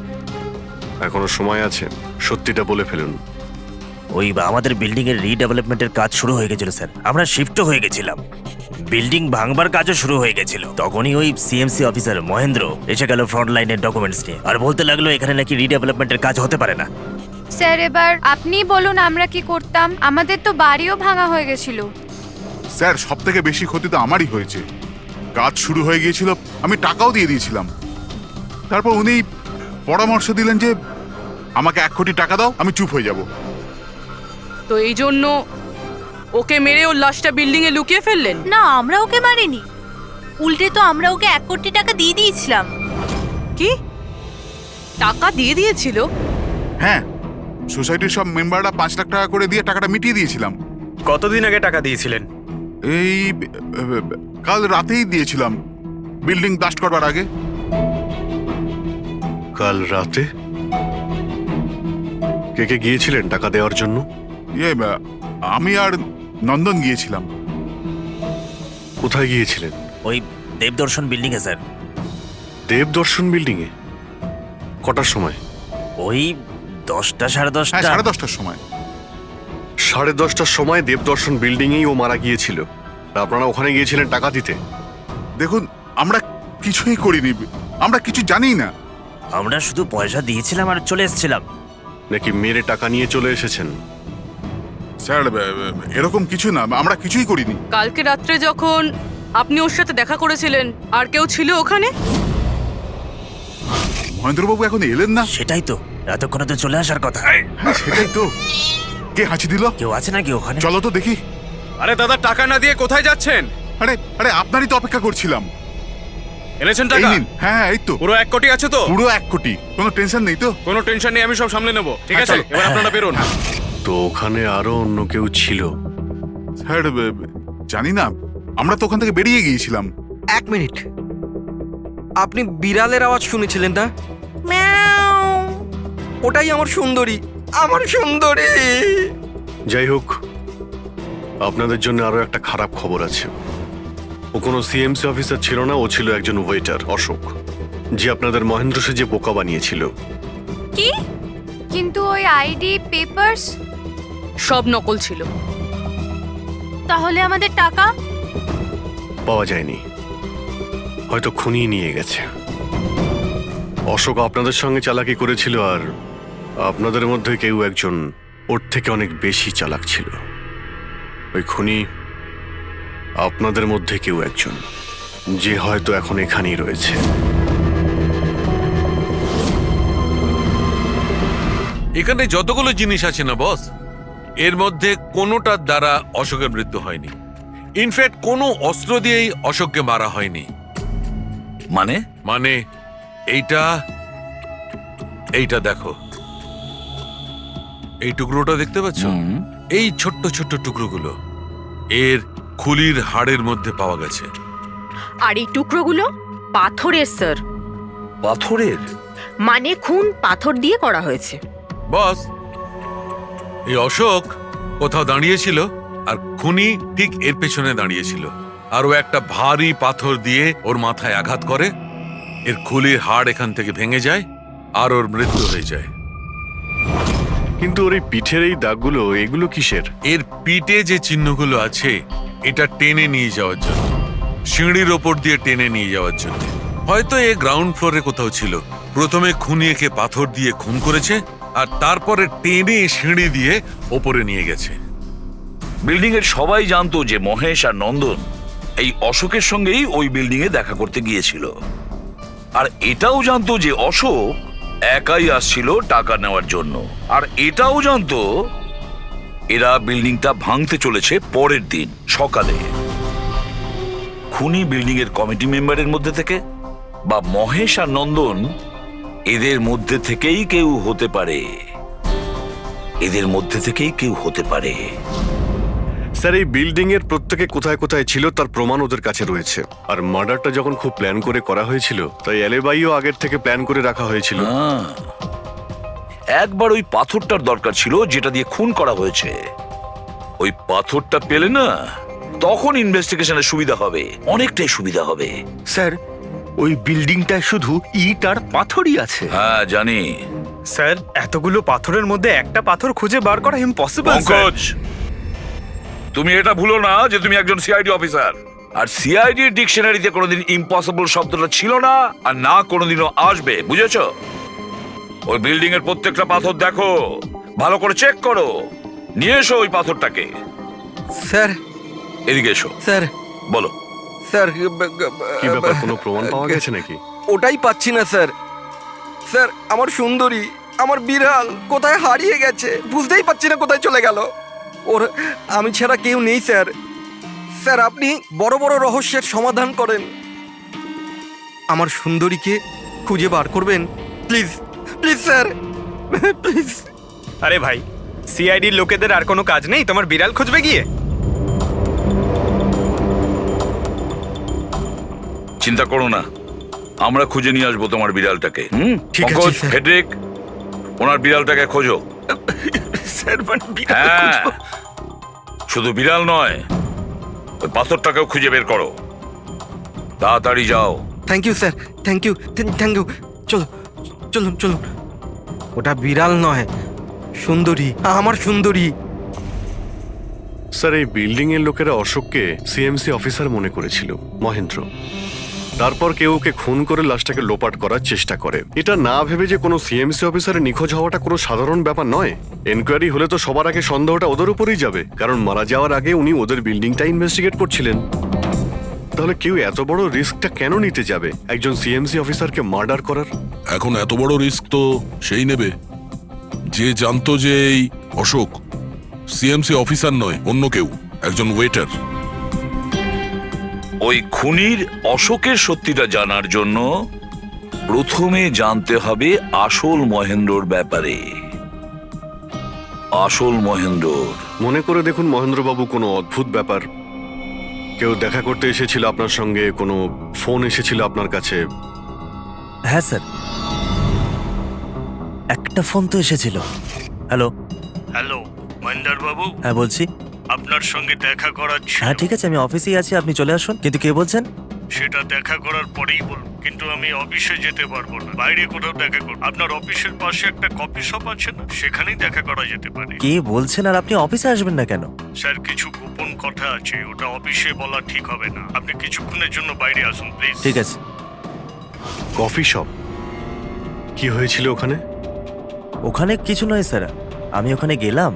এখনো সময় আছে, সত্যিটা বলে ফেলুন। ওই আমাদের বিল্ডিং এর রিডেভেলপমেন্টের কাজ শুরু হয়ে গেছিল স্যার। আমরা শিফটও হয়ে গেছিলাম, বিল্ডিং ভাঙবার কাজও শুরু হয়ে গেছিল। তখনই ওই সিএমসি অফিসার মহেন্দ্র এসে গেল ফ্রন্ট লাইনের ডকুমেন্টস নিয়ে, আর বলতে লাগলো এখানে নাকি রিডেভেলপমেন্টের কাজ হতে পারে না। স্যার এবার আপনি বলুন আমরা কি করতাম? আমাদের তো বাড়িও ভাঙা হয়ে গেছিল। স্যার, সব থেকে বেশি ক্ষতি তো আমারই হয়েছে। কাজ শুরু হয়ে গিয়েছিল, আমি টাকাও দিয়ে দিয়েছিলাম। তারপর উনি পরামর্শ দিলেন যে আমাকে 1 কোটি টাকা দাও, আমি চুপ হয়ে যাব। তো এই জন্য ওকে মেরে ওর লাশটা বিল্ডিং এ লুকিয়ে ফেললেন? না, আমরা ওকে মারিনি, উল্টে তো আমরা ওকে 1 কোটি টাকা দিয়ে দিয়েছিলাম। কি টাকা দিয়ে দিয়েছিল? হ্যাঁ, সোসাইটির সব মেম্বাররা 5 লাখ টাকা করে দিয়ে টাকাটা মিটিয়ে দিয়েছিলাম। কতদিন আগে টাকা দিয়েছিলেন? এই কাল রাতেই দিয়েছিলাম, বিল্ডিং ব্লাস্ট করবার আগে। কাল রাতে? কে কে গিয়েছিলেন টাকা দেওয়ার জন্য? আমি আর নন্দন গিয়েছিলাম। কোথায় গিয়েছিলেন? ওই দেবদর্শন বিল্ডিং এ স্যার। দেবদর্শন বিল্ডিং এ? কটার সময়? ওই 10টা, 10:30। হ্যাঁ, 10:30টার সময়। 10:30টার সময় দেবদর্শন বিল্ডিং এই ও মারা গিয়েছিল। আপনারা ওখানে গিয়েছিলেন টাকা দিতে? দেখুন, আমরা কিছুই করিনি, আমরা কিছু জানি না। আমরা শুধু পয়সা দিয়েছিলাম আর চলে এসেছিলাম। নাকি মেরে টাকা নিয়ে চলে এসেছেন? স্যার, এরকম কিছু না, আমরা কিছুই করিনি। কালকে রাত্রে যখন আপনি ওর সাথে দেখা করেছিলেন, আর কেউ ছিল ওখানে? মহেন্দ্রবাবু এখন এলেন না। সেটাই তো, এতক্ষণে তো চলে আসার কথা। হ্যাঁ, সেটাই তো। কে হাঁচি দিল? কেউ আছে নাকি ওখানে? চলো তো দেখি। আরে দাদা, টাকা না দিয়ে কোথায় যাচ্ছেন? আরে আরে, আপনারই তো অপেক্ষা করছিলাম। এনেছেন টাকা? হ্যাঁ, এই তো। পুরো 1 কোটি আছে তো? পুরো 1 কোটি, কোনো টেনশন নেই তো? কোনো টেনশন নেই, আমি সব সামলে নেব। ঠিক আছে, এবার আপনারা বেরোন। তো ওখানে আরো অন্য কেউ ছিল? স্যার, জানি না, আমরা তো ওখান থেকে বেরিয়ে গিয়েছিলাম। 1 মিনিট, আপনি বিড়ালের আওয়াজ শুনেছিলেন না? ওটাই আমার সুন্দরী, আমার সুন্দরী। যাই হোক, আপনাদের জন্য আরো একটা খারাপ খবর আছে। ও কোনো সিএমসি অফিসার ছিল না, ও ছিল একজন ওয়েটার, অশোক, যে আপনাদের মহেন্দ্র সেজে বোকা বানিয়েছিল। কি? কিন্তু ওই আইডি পেপারস সব নকল ছিল। তাহলে আমাদের টাকা? পাওয়া যায়নি, হয়তো খুনি নিয়ে গেছে। অশোক আপনাদের সঙ্গে চালাকি করেছিল, আর আপনাদের মধ্যে কেউ একজন ওর থেকে অনেক বেশি চালাক ছিল। ওই খুনি আপনাদের মধ্যে কেউ একজন, যে হয়তো এখন এখানেই রয়েছে। এখানে যতগুলো জিনিস আছে না বস, এর মধ্যে কোনোটার দ্বারা অশোকের মৃত্যু হয়নি। ইনফ্যাক্ট কোনো অস্ত্র দিয়েই অশোককে মারা হয়নি। মানে মানে এইটা দেখো, এই টুকরোটা দেখতে পাচ্ছ? এই ছোট্ট ছোট্ট টুকরোগুলো এর খুলির হাড়ের মধ্যে পাওয়া গেছে। আর এই টুকরোগুলো পাথরের স্যার। পাথরের? মানে খুন পাথর দিয়ে করা হয়েছে। বস, এই অশোক কোথাও দাঁড়িয়েছিল আর খুনি ঠিক এর পেছনে দাঁড়িয়েছিল, আর ও একটা ভারী পাথর দিয়ে ওর মাথায় আঘাত করে, এর খুলির হাড় এখান থেকে ভেঙে যায় আর ওর মৃত্যু হয়ে যায়। কিন্তু ওর এই পিঠের এই দাগগুলো, এগুলো কিসের? এর পিঠে যে চিহ্নগুলো আছে, এটা টেনে নিয়ে যাওয়ার জন্য, সিঁড়ির ওপর দিয়ে টেনে নিয়ে যাওয়ার জন্য। হয়তো এ গ্রাউন্ড ফ্লোরে কোথাও ছিল। প্রথমে খুনি একে পাথর দিয়ে খুন করেছে, আর তারপরে টেনে সিঁড়ি দিয়ে ওপরে নিয়ে গেছে। বিল্ডিং এর সবাই জানতো যে মহেশ আর নন্দন এই অশোকের সঙ্গেই ওই বিল্ডিং এ দেখা করতে গিয়েছিল, আর এটাও জানতো যে অশোক একাই আসছিল টাকা নেওয়ার জন্য, আর এটাও জানতো এরা বিল্ডিংটা ভাঙতে চলেছে পরের দিন সকালে। খুনি বিল্ডিং এর কমিটি মেম্বারের মধ্যে থেকে বা মহেশ আর নন্দন এদের মধ্যে থেকেই কেউ হতে পারে, এদের মধ্যে থেকেই কেউ হতে পারে। স্যার, এই বিল্ডিং এর প্রত্যেকে কোথায় কোথায় ছিল তার প্রমাণ ওদের কাছে রয়েছে। আর মার্ডারটা যখন খুব প্ল্যান করে করা হয়েছিল, তাই এলেবাইও আগের থেকে প্ল্যান করে রাখা হয়েছিল। একবার ওই পাথরটার দরকার ছিল যেটা দিয়ে খুন করা হয়েছে। ওই পাথরটা পেলে না, তখন ইনভেস্টিগেশনের সুবিধা হবে, অনেকটাই সুবিধা হবে। স্যার, ওই বিল্ডিংটায় শুধু ইট আর পাথরই আছে। হ্যাঁ জানি স্যার, এতগুলো পাথরের মধ্যে একটা পাথর খুঁজে বার করা ইম্পসিবল। পঙ্কজ, তুমি এটা ভুলো না যে তুমি একজন সিআইডি অফিসার, আর সিআইডি ডিকশনারিতে কোনোদিন ইম্পসিবল শব্দটা ছিল না, আর না কোনোদিনও আসবে, বুঝেছো? ওই বিল্ডিং এর প্রত্যেকটা পাথর দেখো, ভালো করে চেক করো, নিয়ে এসো ওই পাথরটাকে। স্যার, এদিকে এসো। স্যার, বলো। স্যার, কি ব্যাপার, কোনো প্রমাণ পাওয়া গেছে নাকি? ওটাই পাচ্ছি না স্যার। স্যার, আমার সুন্দরী, আমার বিড়াল কোথায় হারিয়ে গেছে, বুঝতেই পারছি না কোথায় চলে গেল। ওর আমি ছাড়া কেউ নেই স্যার। স্যার, আপনি বড় বড় রহস্যের সমাধান করেন, আমার সুন্দরীকে খুঁজে বার করবেন প্লিজ, প্লিজ স্যার, প্লিজ। আরে ভাই, সিআইডির লোকেদের আর কোনো কাজ নেই তোমার বিড়াল খুঁজবে গিয়ে? চিন্তা করো না, আমরা খুঁজে নিয়ে আসবো তোমার বিড়ালটাকে। ঠিক আছে, পঙ্কজ, স্যার। ফেডরিক, ওনার বিড়ালটাকে খোঁজো। স্যার, হ্যাঁ, শুধু বিড়াল নয়, ওই পাথরটাকেও খুঁজে বের করো, তাড়াতাড়ি যাও। Thank you sir, thank you, thank you. চলো, চলুন চলুন। ওটা বিড়াল নয়, সুন্দরী, আমার সুন্দরী। স্যার, এই বিল্ডিং এর লোকেরা অশোককে সিএমসি অফিসার মনে করেছিল, মহেন্দ্র। তারপর কেউ ওকে খুন করে লাশটাকে লোপাট করার চেষ্টা করে। এটা না ভেবে যে কোনো সিএমসি অফিসারের নিখোঁজ হওয়াটা কোনো সাধারণ ব্যাপার নয়। এনকোয়ারি হলে তো সবার আগে সন্দেহটা ওদের উপরেই যাবে, কারণ মারা যাওয়ার আগে উনি ওদের বিল্ডিংটা ইনভেস্টিগেট করছিলেন। তাহলে কেউ এত বড় রিস্কটা কেন নিতে যাবে একজন সিএমসি অফিসারকে মার্ডার করার? এখন এত বড় রিস্ক তো সেই নেবে যে জানতো যে এই অশোক সিএমসি অফিসার নয়, অন্য কেউ, একজন ওয়েটার। ওই খুনির অশোকের সত্যিটা জানার জন্য প্রথমে জানতে হবে আসল মহেন্দ্রর ব্যাপারে। আসল মহেন্দ্র মনে করে দেখুন মহেন্দ্রবাবু, কোনো অদ্ভুত ব্যাপার, কেউ দেখা করতে এসেছিল আপনার সঙ্গে, কোনো ফোন এসেছিল আপনার কাছে? হ্যাঁ স্যার, একটা ফোন তো এসেছিল। হ্যালো হ্যালো, মহেন্দ্র বাবু। হ্যাঁ বলছি। আপনার সঙ্গে দেখা করার ছিল। হ্যাঁ ঠিক আছে, আমি অফিসেই আছি, আপনি চলে আসুন। কিন্তু কে বলছেন? সেটা দেখা করার পরেই বলুন, কিন্তু আমি অফিসে যেতে পারবো না, বাইরে কোথাও দেখা করব। আপনার অফিসের পাশে একটা কফি শপ আছে না, সেখানেই দেখা করা যেতে পারে। কে বলছেন? আর আপনি অফিসে আসবেন না কেন? স্যার, কিছু গোপন কথা আছে, ওটা অফিসে বলা ঠিক হবে না। আপনি কিছুক্ষণের জন্য বাইরে আসুন প্লিজ। ঠিক আছে। কফি শপ কি হয়েছিল ওখানে? ওখানে কিছু নয় স্যার, আমি ওখানে গেলাম,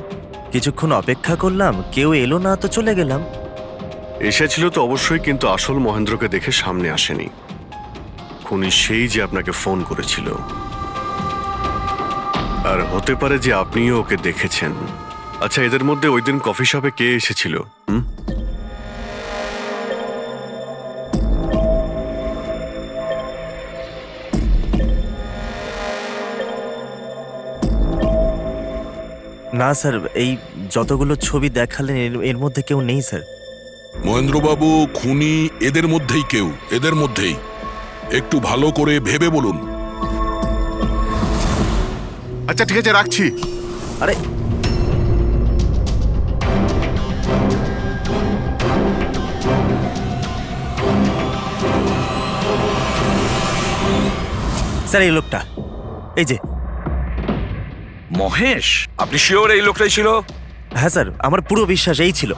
কিছুক্ষণ অপেক্ষা করলাম, কেউ এলো না তো চলে গেলাম। এসেছিল তো অবশ্যই, কিন্তু আসল মহেন্দ্রকে দেখে সামনে আসেনি। খুনি সেই যে আপনাকে ফোন করেছিল, আর হতে পারে যে আপনিও ওকে দেখেছেন। আচ্ছা, এদের মধ্যে ওই দিন কফি শপে কে এসেছিল? না স্যার, এই যতগুলো ছবি দেখালেন এর মধ্যে কেউ নেই স্যার। মহেন্দ্রবাবু, খুনি এদের মধ্যেই কেউ, এদের মধ্যেই। একটু ভালো করে ভেবে বলুন। আচ্ছা ঠিক আছে, রাখছি। আরে স্যার, এই লোকটা, এই যে মহেশ, আপনি শিওর এই লোকটাই ছিল? হ্যাঁ স্যার, আমার পুরো বিশ্বাস এই ছিল।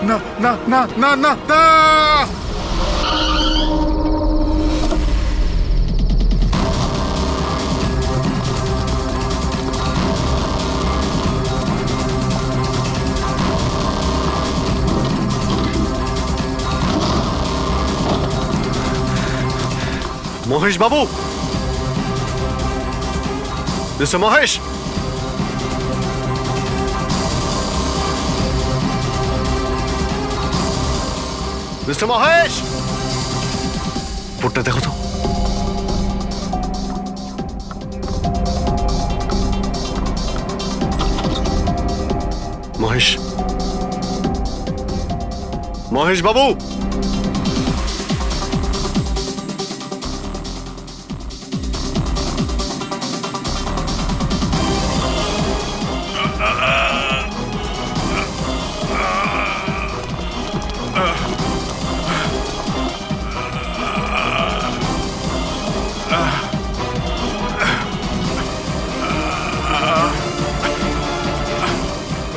না না না না না না। মহেশ বাবু, মিস্টার মহেশ, মিস্টার মহেশ, ফোনটা দেখো তো। মহেশ, মহেশ বাবু,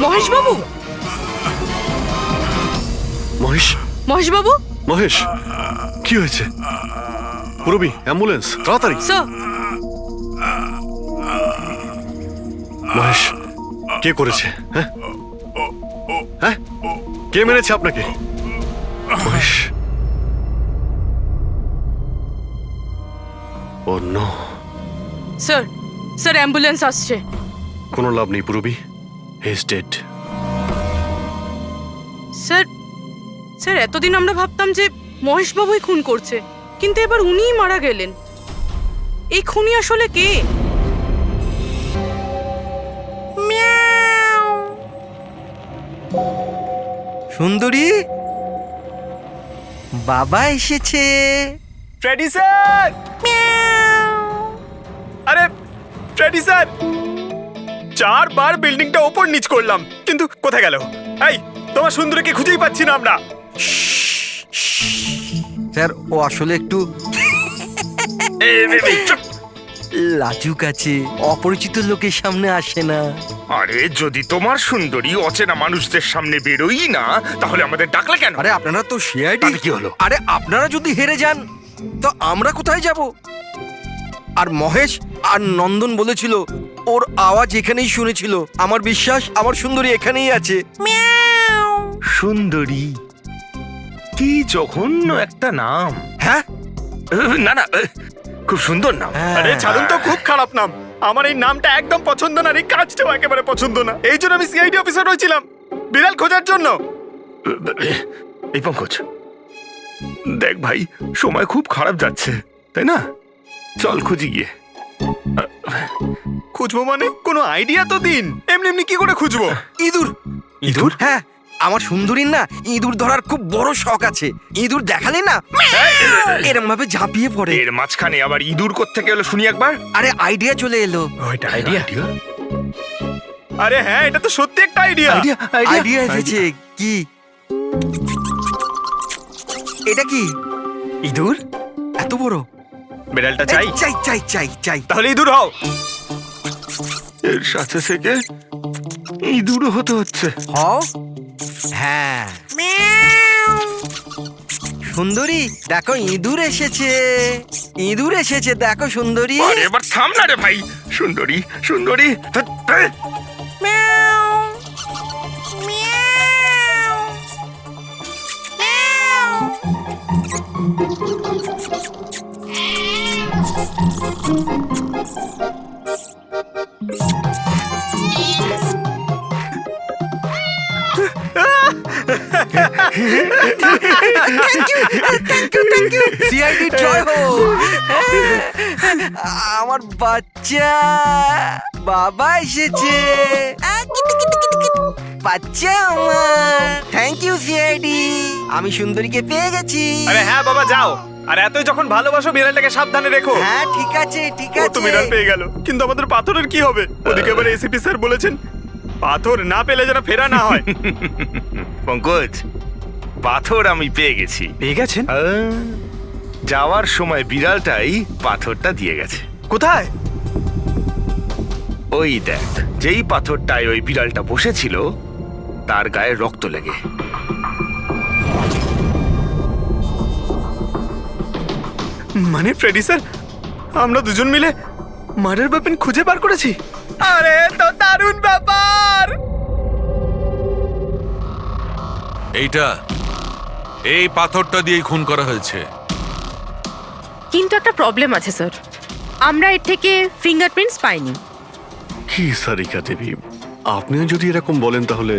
মহেশ বাবু, মহেশ, মহেশ বাবু, মহেশ, কি হয়েছে? পুরবি, অ্যাম্বুলেন্স, তাড়াতাড়ি। স্যার, মহেশ, কে করেছে? হ্যাঁ হ্যাঁ, কে মেরেছে আপনাকে? মহেশ, ও নো। স্যার, স্যার অ্যাম্বুলেন্স আসছে। কোনো লাভ নেই পুরবি, he is dead. Sir, sir এতদিন আমরা ভাবতাম যে মহেশ বাবুই খুন করছে, কিন্তু এবার উনিই মারা গেলেন। এই খুনি আসলে কে? সুন্দরী, বাবা এসেছে। Freddy sir! আরে ফ্রেডি স্যার, 4বার বিল্ডিংটা ওপর নিচ করলাম, কিন্তু কোথায় গেল? এই, তোমার সুন্দরীকে খুঁজেই পাচ্ছি না আমরা। স্যার ও আসলে একটু লাজুক আছে, অপরিচিত লোকের সামনে আসে না। আরে যদি তোমার সুন্দরী অচেনা মানুষদের সামনে বেরোই না, তাহলে আমাদের ডাকলে কেন? আরে আপনারা তো সিআইডি। তাতে কি হলো? আরে আপনারা যদি হেরে যান তো আমরা কোথায় যাব? আর মহেশ আর নন্দন বলেছিল ওর আওয়াজ এখানেই শুনেছিল। আমার বিশ্বাস আমার সুন্দরী এখানেই আছে। সুন্দরী, কি জঘন্য একটা নাম। হ্যাঁ, না না, খুব সুন্দর নাম। আরে ছাড়ুন তো, খুব খারাপ নাম। আমার এই নামটা একদম পছন্দ না, আর এই কাজটাও একেবারে পছন্দ না। এই জন্য আমি সিআইডি অফিসার হয়েছিলাম, বিড়াল খোঁজার জন্য। এই পঙ্কজ, দেখ ভাই, সময় খুব খারাপ যাচ্ছে, তাই না? চল খুঁজি গিয়ে। খুঁজবো মানে কোনো আইডিয়া তো দিন। এমনি এমনি কি করে খুঁজবো? ইঁদুর। ইঁদুর? হ্যাঁ, আমার সুন্দরীর না ইঁদুর ধরার খুব বড় শখ আছে। ইঁদুর দেখালে না এরম ভাবে ঝাঁপিয়ে পড়ে। এর মাঝখানে আবার ইঁদুর কোত্থেকে এলো শুনি একবার। আরে আইডিয়া চলে এলো। ওইটা আইডিয়া? আরে হ্যাঁ, এটা তো সত্যি একটা আইডিয়া। আইডিয়া এসেছে। কি এটা? কি ইঁদুর এত বড়? বিড়ালটা চাই চাই চাই চাই চাই। তাহলে ইঁদুর হও। এর সাথে থেকে ইঁদুরও হতে হচ্ছে। হও। হ্যাঁ, সুন্দরী দেখো ইঁদুর এসেছে। ইঁদুর এসেছে, দেখো সুন্দরী। আরে এবার থাম না রে ভাই। সুন্দরী, সুন্দরী। সিআইডি জয় হোক। আমার বাচ্চা বাবা এসেছে। বাচ্চা আমার। থ্যাংক ইউ সিআইডি, আমি সুন্দরীকে পেয়ে গেছি। আরে হ্যাঁ বাবা, যাও। আর এতই যখন ভালোবাসো, বিড়ালটাকে সাবধানে রেখো। হ্যাঁ ঠিক আছে ঠিক ও আছে। তো বিড়াল পেয়ে গেল, কিন্তু আমাদের পাথরের কি হবে? ওদিকে আবার এসিপি স্যার বলেছেন পাথর না পেলে যেন ফেরা না হয়। পঙ্কজ, পাথর আমি পেয়ে গেছি। পেয়ে গেছেন? যাওয়ার সময় বিড়ালটাই পাথরটা দিয়ে গেছে। কোথায়? ওই দেখ, যেই পাথরটায় ওই বিড়ালটা বসেছিল তার গায়ে রক্ত লেগে। মানে ফ্রেডি স্যার, আমরা দুজন মিলে মার্ডার ওয়েপন খুঁজে বার করেছি। আরে তো দারুণ ব্যাপার। এই পাথরটা দিয়েই খুন করা হয়েছে। কিন্তু একটা প্রবলেম আছে স্যার, আমরা এর থেকে ফিঙ্গারপ্রিন্টস পাইনি। কি সারিকা দেবী, আপনিও যদি এরকম বলেন তাহলে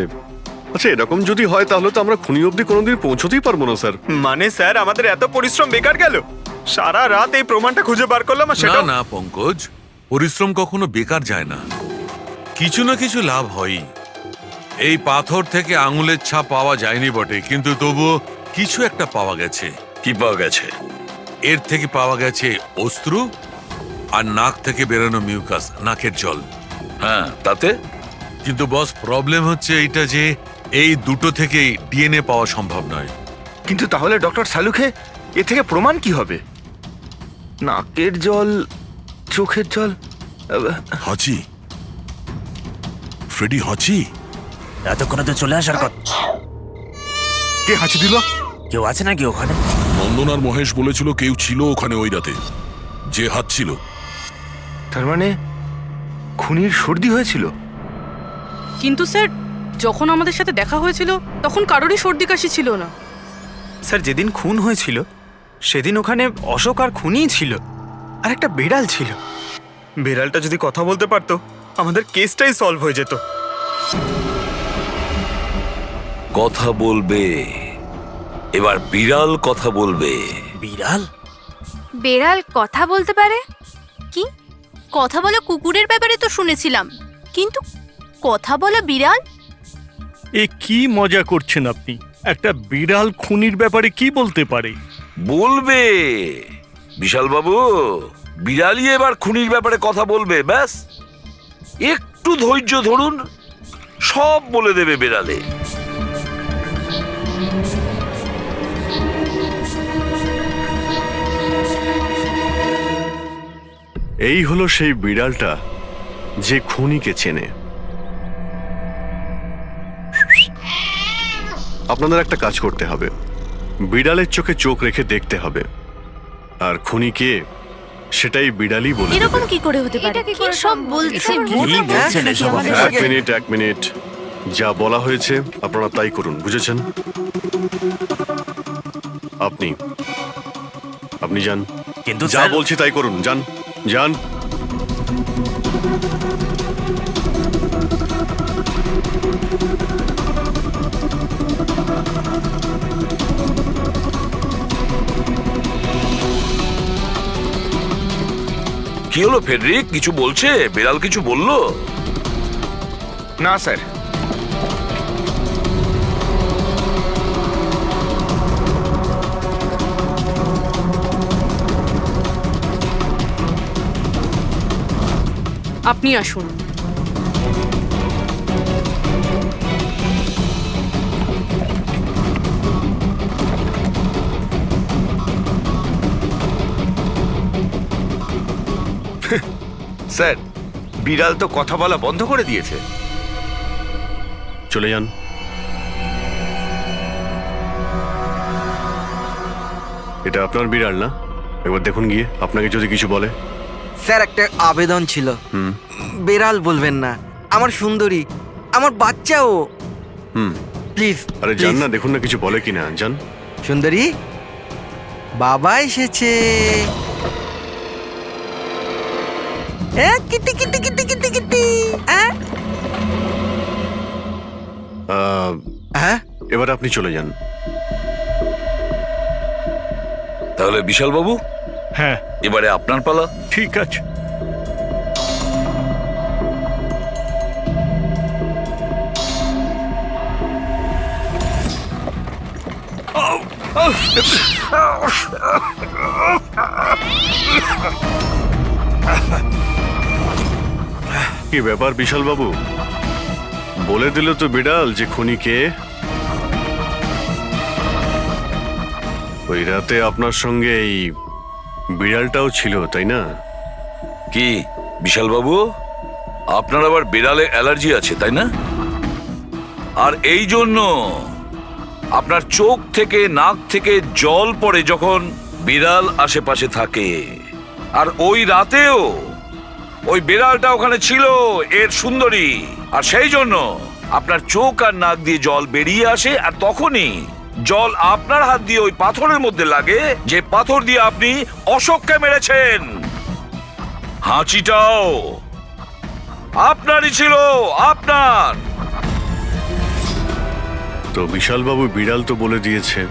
আচ্ছা, এরকম যদি হয় তাহলে তো আমরা খুনি অবধি কোনোদিন পৌঁছতেই পারবো না স্যার। মানে স্যার, আমাদের এত পরিশ্রম বেকার গেল। সারা রাত এই প্রমাণটা খুঁজে বার করলাম, আর সেটা না পঙ্কজ, পরিশ্রম কখনো বেকার যায় না, কিছু না কিছু লাভ হয়ই। এই পাথর থেকে আঙুলের ছাপ পাওয়া যায়নি বটে, কিন্তু তবুও কিছু একটা পাওয়া গেছে। কি পাওয়া গেছে? এর থেকে পাওয়া গেছে অস্ত্র আর নাক থেকে বেরোনো মিউকাস, নাকের জল। হ্যাঁ, তাতে? কিন্তু বস, প্রবলেম হচ্ছে এইটা যে এই দুটো থেকেই ডিএনএ পাওয়া সম্ভব নয়। কিন্তু তাহলে ডক্টর সালুখে এ থেকে প্রমাণ কি হবে? নাকের জল, চোখের জল। হাঁচি, ফ্রেডি হাঁচি। এতক্ষণে তো চলে আসার কথা। কে হাঁচি দিল? কেউ আছে নাকি ওখানে? নন্দন আর মহেশ বলেছিল কেউ ছিল ওখানে ওই রাতে, যে হাঁচছিল। তার মানে খুনির সর্দি হয়েছিল। কিন্তু স্যার, যখন আমাদের সাথে দেখা হয়েছিল তখন কারোরই সর্দি কাশি ছিল না। স্যার, যেদিন খুন হয়েছিল সেদিন ওখানে অশোক আর খুনিই ছিল, আর একটা বিড়াল ছিল। বিড়ালটা যদি কথা বলতে পারতো, আমাদের কেসটাই সলভ হয়ে যেত। কথা বলবে, এবার বিড়াল কথা বলবে। বিড়াল? বেড়াল কথা বলতে পারে? কি কথা বলা কুকুরের ব্যাপারে তো শুনেছিলাম, কিন্তু কথা বলা বিড়াল? এ কি মজা করছেন আপনি? একটা বিড়াল খুনির ব্যাপারে কি বলতে পারে? বলবে বিশাল বাবু, বিড়ালই এবার খুনির ব্যাপারে কথা বলবে। ব্যাস, একটু ধৈর্য ধরুন, সব বলে দেবে বেড়ালে। এই হলো সেই বিড়ালটা যে খুনিকে চেনে। আপনাদের একটা কাজ করতে হবে, বিড়ালের চোখে চোখ রেখে দেখতে হবে, আর খুনিকে সেটাই বিড়ালই বলে দেবে। এরকম কি করে হতে পারে? কি সব বলছে? এক মিনিট, যা বলা হয়েছে আপনারা তাই করুন, বুঝেছেন? আপনি যান, কিন্তু যা বলছি তাই করুন, যান যান। কি হলো ফেডরিক, কিছু বলছে? বিড়াল কিছু বললো? না স্যার। আপনি আসুন। স্যার, বিড়াল তো কথা বলা বন্ধ করে দিয়েছে। চলে যান। এটা আপনার বিড়াল না? একবার দেখুন গিয়ে, আপনাকে যদি কিছু বলে। স্যার, একটা আবেদন ছিল। বেড়াল বলবেন না, আমার সুন্দরী, আমার বাচ্চাও। প্লিজ। আরে যান না, দেখুন না কিছু বলে কিনা, যান। সুন্দরী, বাবা এসেছে। Kitty Kitty Kitty Kitty Kitty. হ্যাঁ, এবার আপনি চলে যান। তাহলে বিশাল বাবু, হ্যাঁ, এবারে আপনার পালা। ঠিক আছে। কি ব্যাপার বিশাল বাবু, বলে দিল তো বিড়াল যে খুনি কে? ওই রাতে আপনার সঙ্গে এই বিড়ালটাও ছিল, তাই না? কি বিশাল বাবু, আপনার আবার বিড়ালে অ্যালার্জি আছে, তাই না? আর এই জন্য আপনার চোখ থেকে নাক থেকে জল পড়ে যখন বিড়াল আশেপাশে থাকে। আর ওই রাতেও ওই বিড়ালটা ওখানে ছিল, এর সুন্দরী, আর সেই জন্য আপনার চোখ আর নাক দিয়ে জল বেরিয়ে আসে, আর তখনই জল আপনার হাত দিয়ে ওই পাথরের মধ্যে লাগে, যে পাথর দিয়ে আপনি অশোককে মেরেছেন। হাঁচিটাও আপনারই ছিল, আপনার। তো বিশাল বাবু, বিড়াল তো বলে দিয়েছে।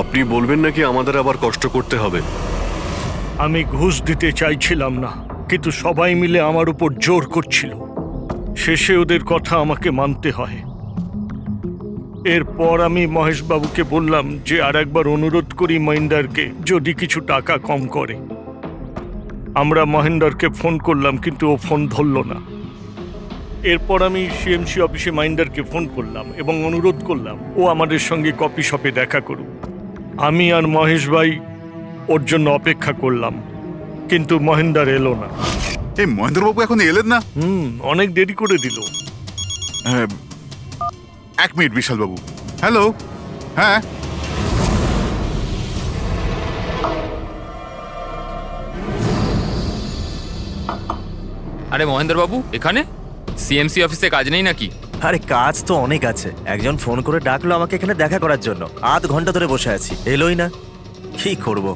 আপনি বলবেন নাকি আমাদের আবার কষ্ট করতে হবে? আমি ঘুষ দিতে চাইছিলাম না, কিন্তু সবাই মিলে আমার উপর জোর করছিল। শেষে ওদের কথা আমাকে মানতে হয়। এরপর আমি মহেশবাবুকে বললাম যে আর একবার অনুরোধ করি মহিন্দারকে, যদি কিছু টাকা কম করে। আমরা মহেন্দারকে ফোন করলাম, কিন্তু ও ফোন ধরল না। এরপর আমি সিএমসি অফিসে মহিন্দারকে ফোন করলাম এবং অনুরোধ করলাম ও আমাদের সঙ্গে কফি শপে দেখা করুক। আমি আর মহেশ ভাই ওর জন্য অপেক্ষা করলাম, কিন্তু মহেন্দার এলো না। এই মহেন্দ্রবাবু এখন এলেন না? অনেক দেরি করে দিল। এক মিনিট বিশাল বাবু। হ্যালো। হ্যাঁ, আরে মহেন্দ্র বাবু, এখানে সিএমসি অফিসে কাজ নেই নাকি? আরে কাজ তো অনেক আছে। একজন ফোন করে ডাকলো আমাকে এখানে দেখা করার জন্য, আধ ঘন্টা ধরে বসে আছি, এলোই না। কি করব?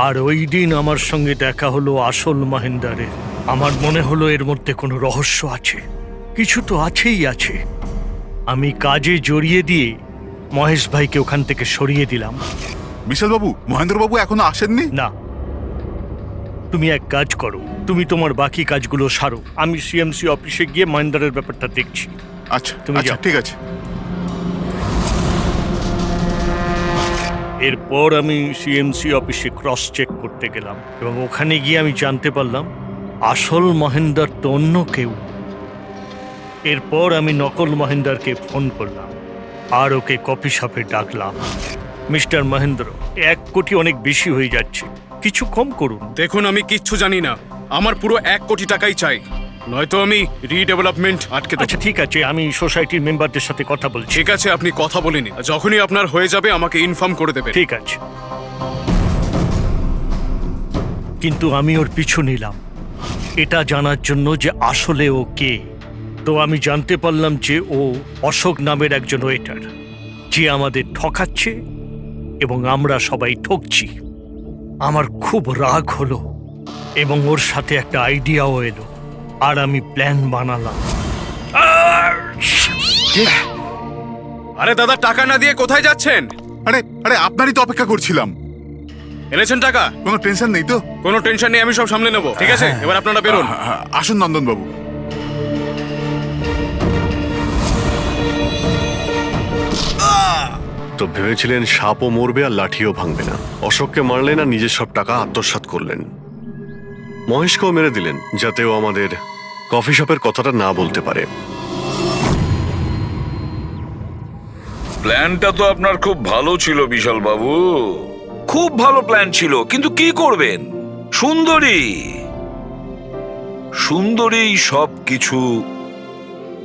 আর ওই দিন আমার সঙ্গে দেখা হলো আসল মহেন্দারের। আমার মনে হলো এর মধ্যে কোনো রহস্য আছে, কিছু তো আছেই আছে। আমি কাজে জড়িয়ে দিয়ে মহেশ ভাইকে ওখান থেকে সরিয়ে দিলাম। বিশাল বাবু, মহেন্দ্রবাবু এখনো আসেননি? না, তুমি এক কাজ করো, তুমি তোমার বাকি কাজগুলো সারো, আমি সিএমসি অফিসে গিয়ে মহেন্দারের ব্যাপারটা দেখছি। আচ্ছা, তুমি যাও। ঠিক আছে। এরপর আমি সিএমসি অফিসে ক্রস চেক করতে গেলাম এবং ওখানে গিয়ে আমি জানতে পারলাম আসল মহেন্দার তো অন্য কেউ। এরপর আমি নকল মহেন্দারকে ফোন করলাম আর ওকে কফি শপে ডাকলাম। মিস্টার মহেন্দ্র, 1 কোটি অনেক বেশি হয়ে যাচ্ছে, কিছু কম করুন। দেখুন, আমি কিচ্ছু জানি না, আমার পুরো 1 কোটি টাকাই চাই, নয়তো আমি রিডেভেলপমেন্ট আটকে দেব। আচ্ছা ঠিক আছে, আমি সোসাইটির মেম্বারদের সাথে কথা বলছি। ঠিক আছে, আপনি কথা বলে নিন, যখনই আপনার হয়ে যাবে আমাকে ইনফর্ম করে দেবেন। ঠিক আছে, কিন্তু আমি ওর পিছু নিলাম এটা জানার জন্য যে আসলে ও কে। তো আমি জানতে পারলাম যে ও অশোক নামের একজন ওয়েটার, যে আমাদের ঠকাচ্ছে এবং আমরা সবাই ঠকছি। আমার খুব রাগ হলো এবং ওর সাথে একটা আইডিয়াও এলো, আর আমি প্ল্যান বানালাম। আরে দাদা, টাকা না দিয়ে কোথায় যাচ্ছেন? আরে আরে আপনারই তো অপেক্ষা করছিলাম। এনেছেন টাকা? কোনো টেনশন নেই তো? কোনো টেনশন নেই, আমি সব সামলে নেব। ঠিক আছে, এবার আপনারা বেরোন। আসুন নন্দন বাবু। তো ভেবেছিলেন সাপও মরবে আর লাঠিও ভাঙবে না। অশোককে মারলেন আর নিজের সব টাকা আত্মসাৎ করলেন। মহেশকেও মেরে দিলেন যাতে ও আমাদের কফি শপের কথাটা না বলতে পারে। প্ল্যানটা তো আপনার খুব ভালো ছিল বিশাল বাবু, খুব ভালো প্ল্যান ছিল, কিন্তু কি করবেন? সুন্দরী সব কিছু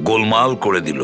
গোলমাল করে দিল।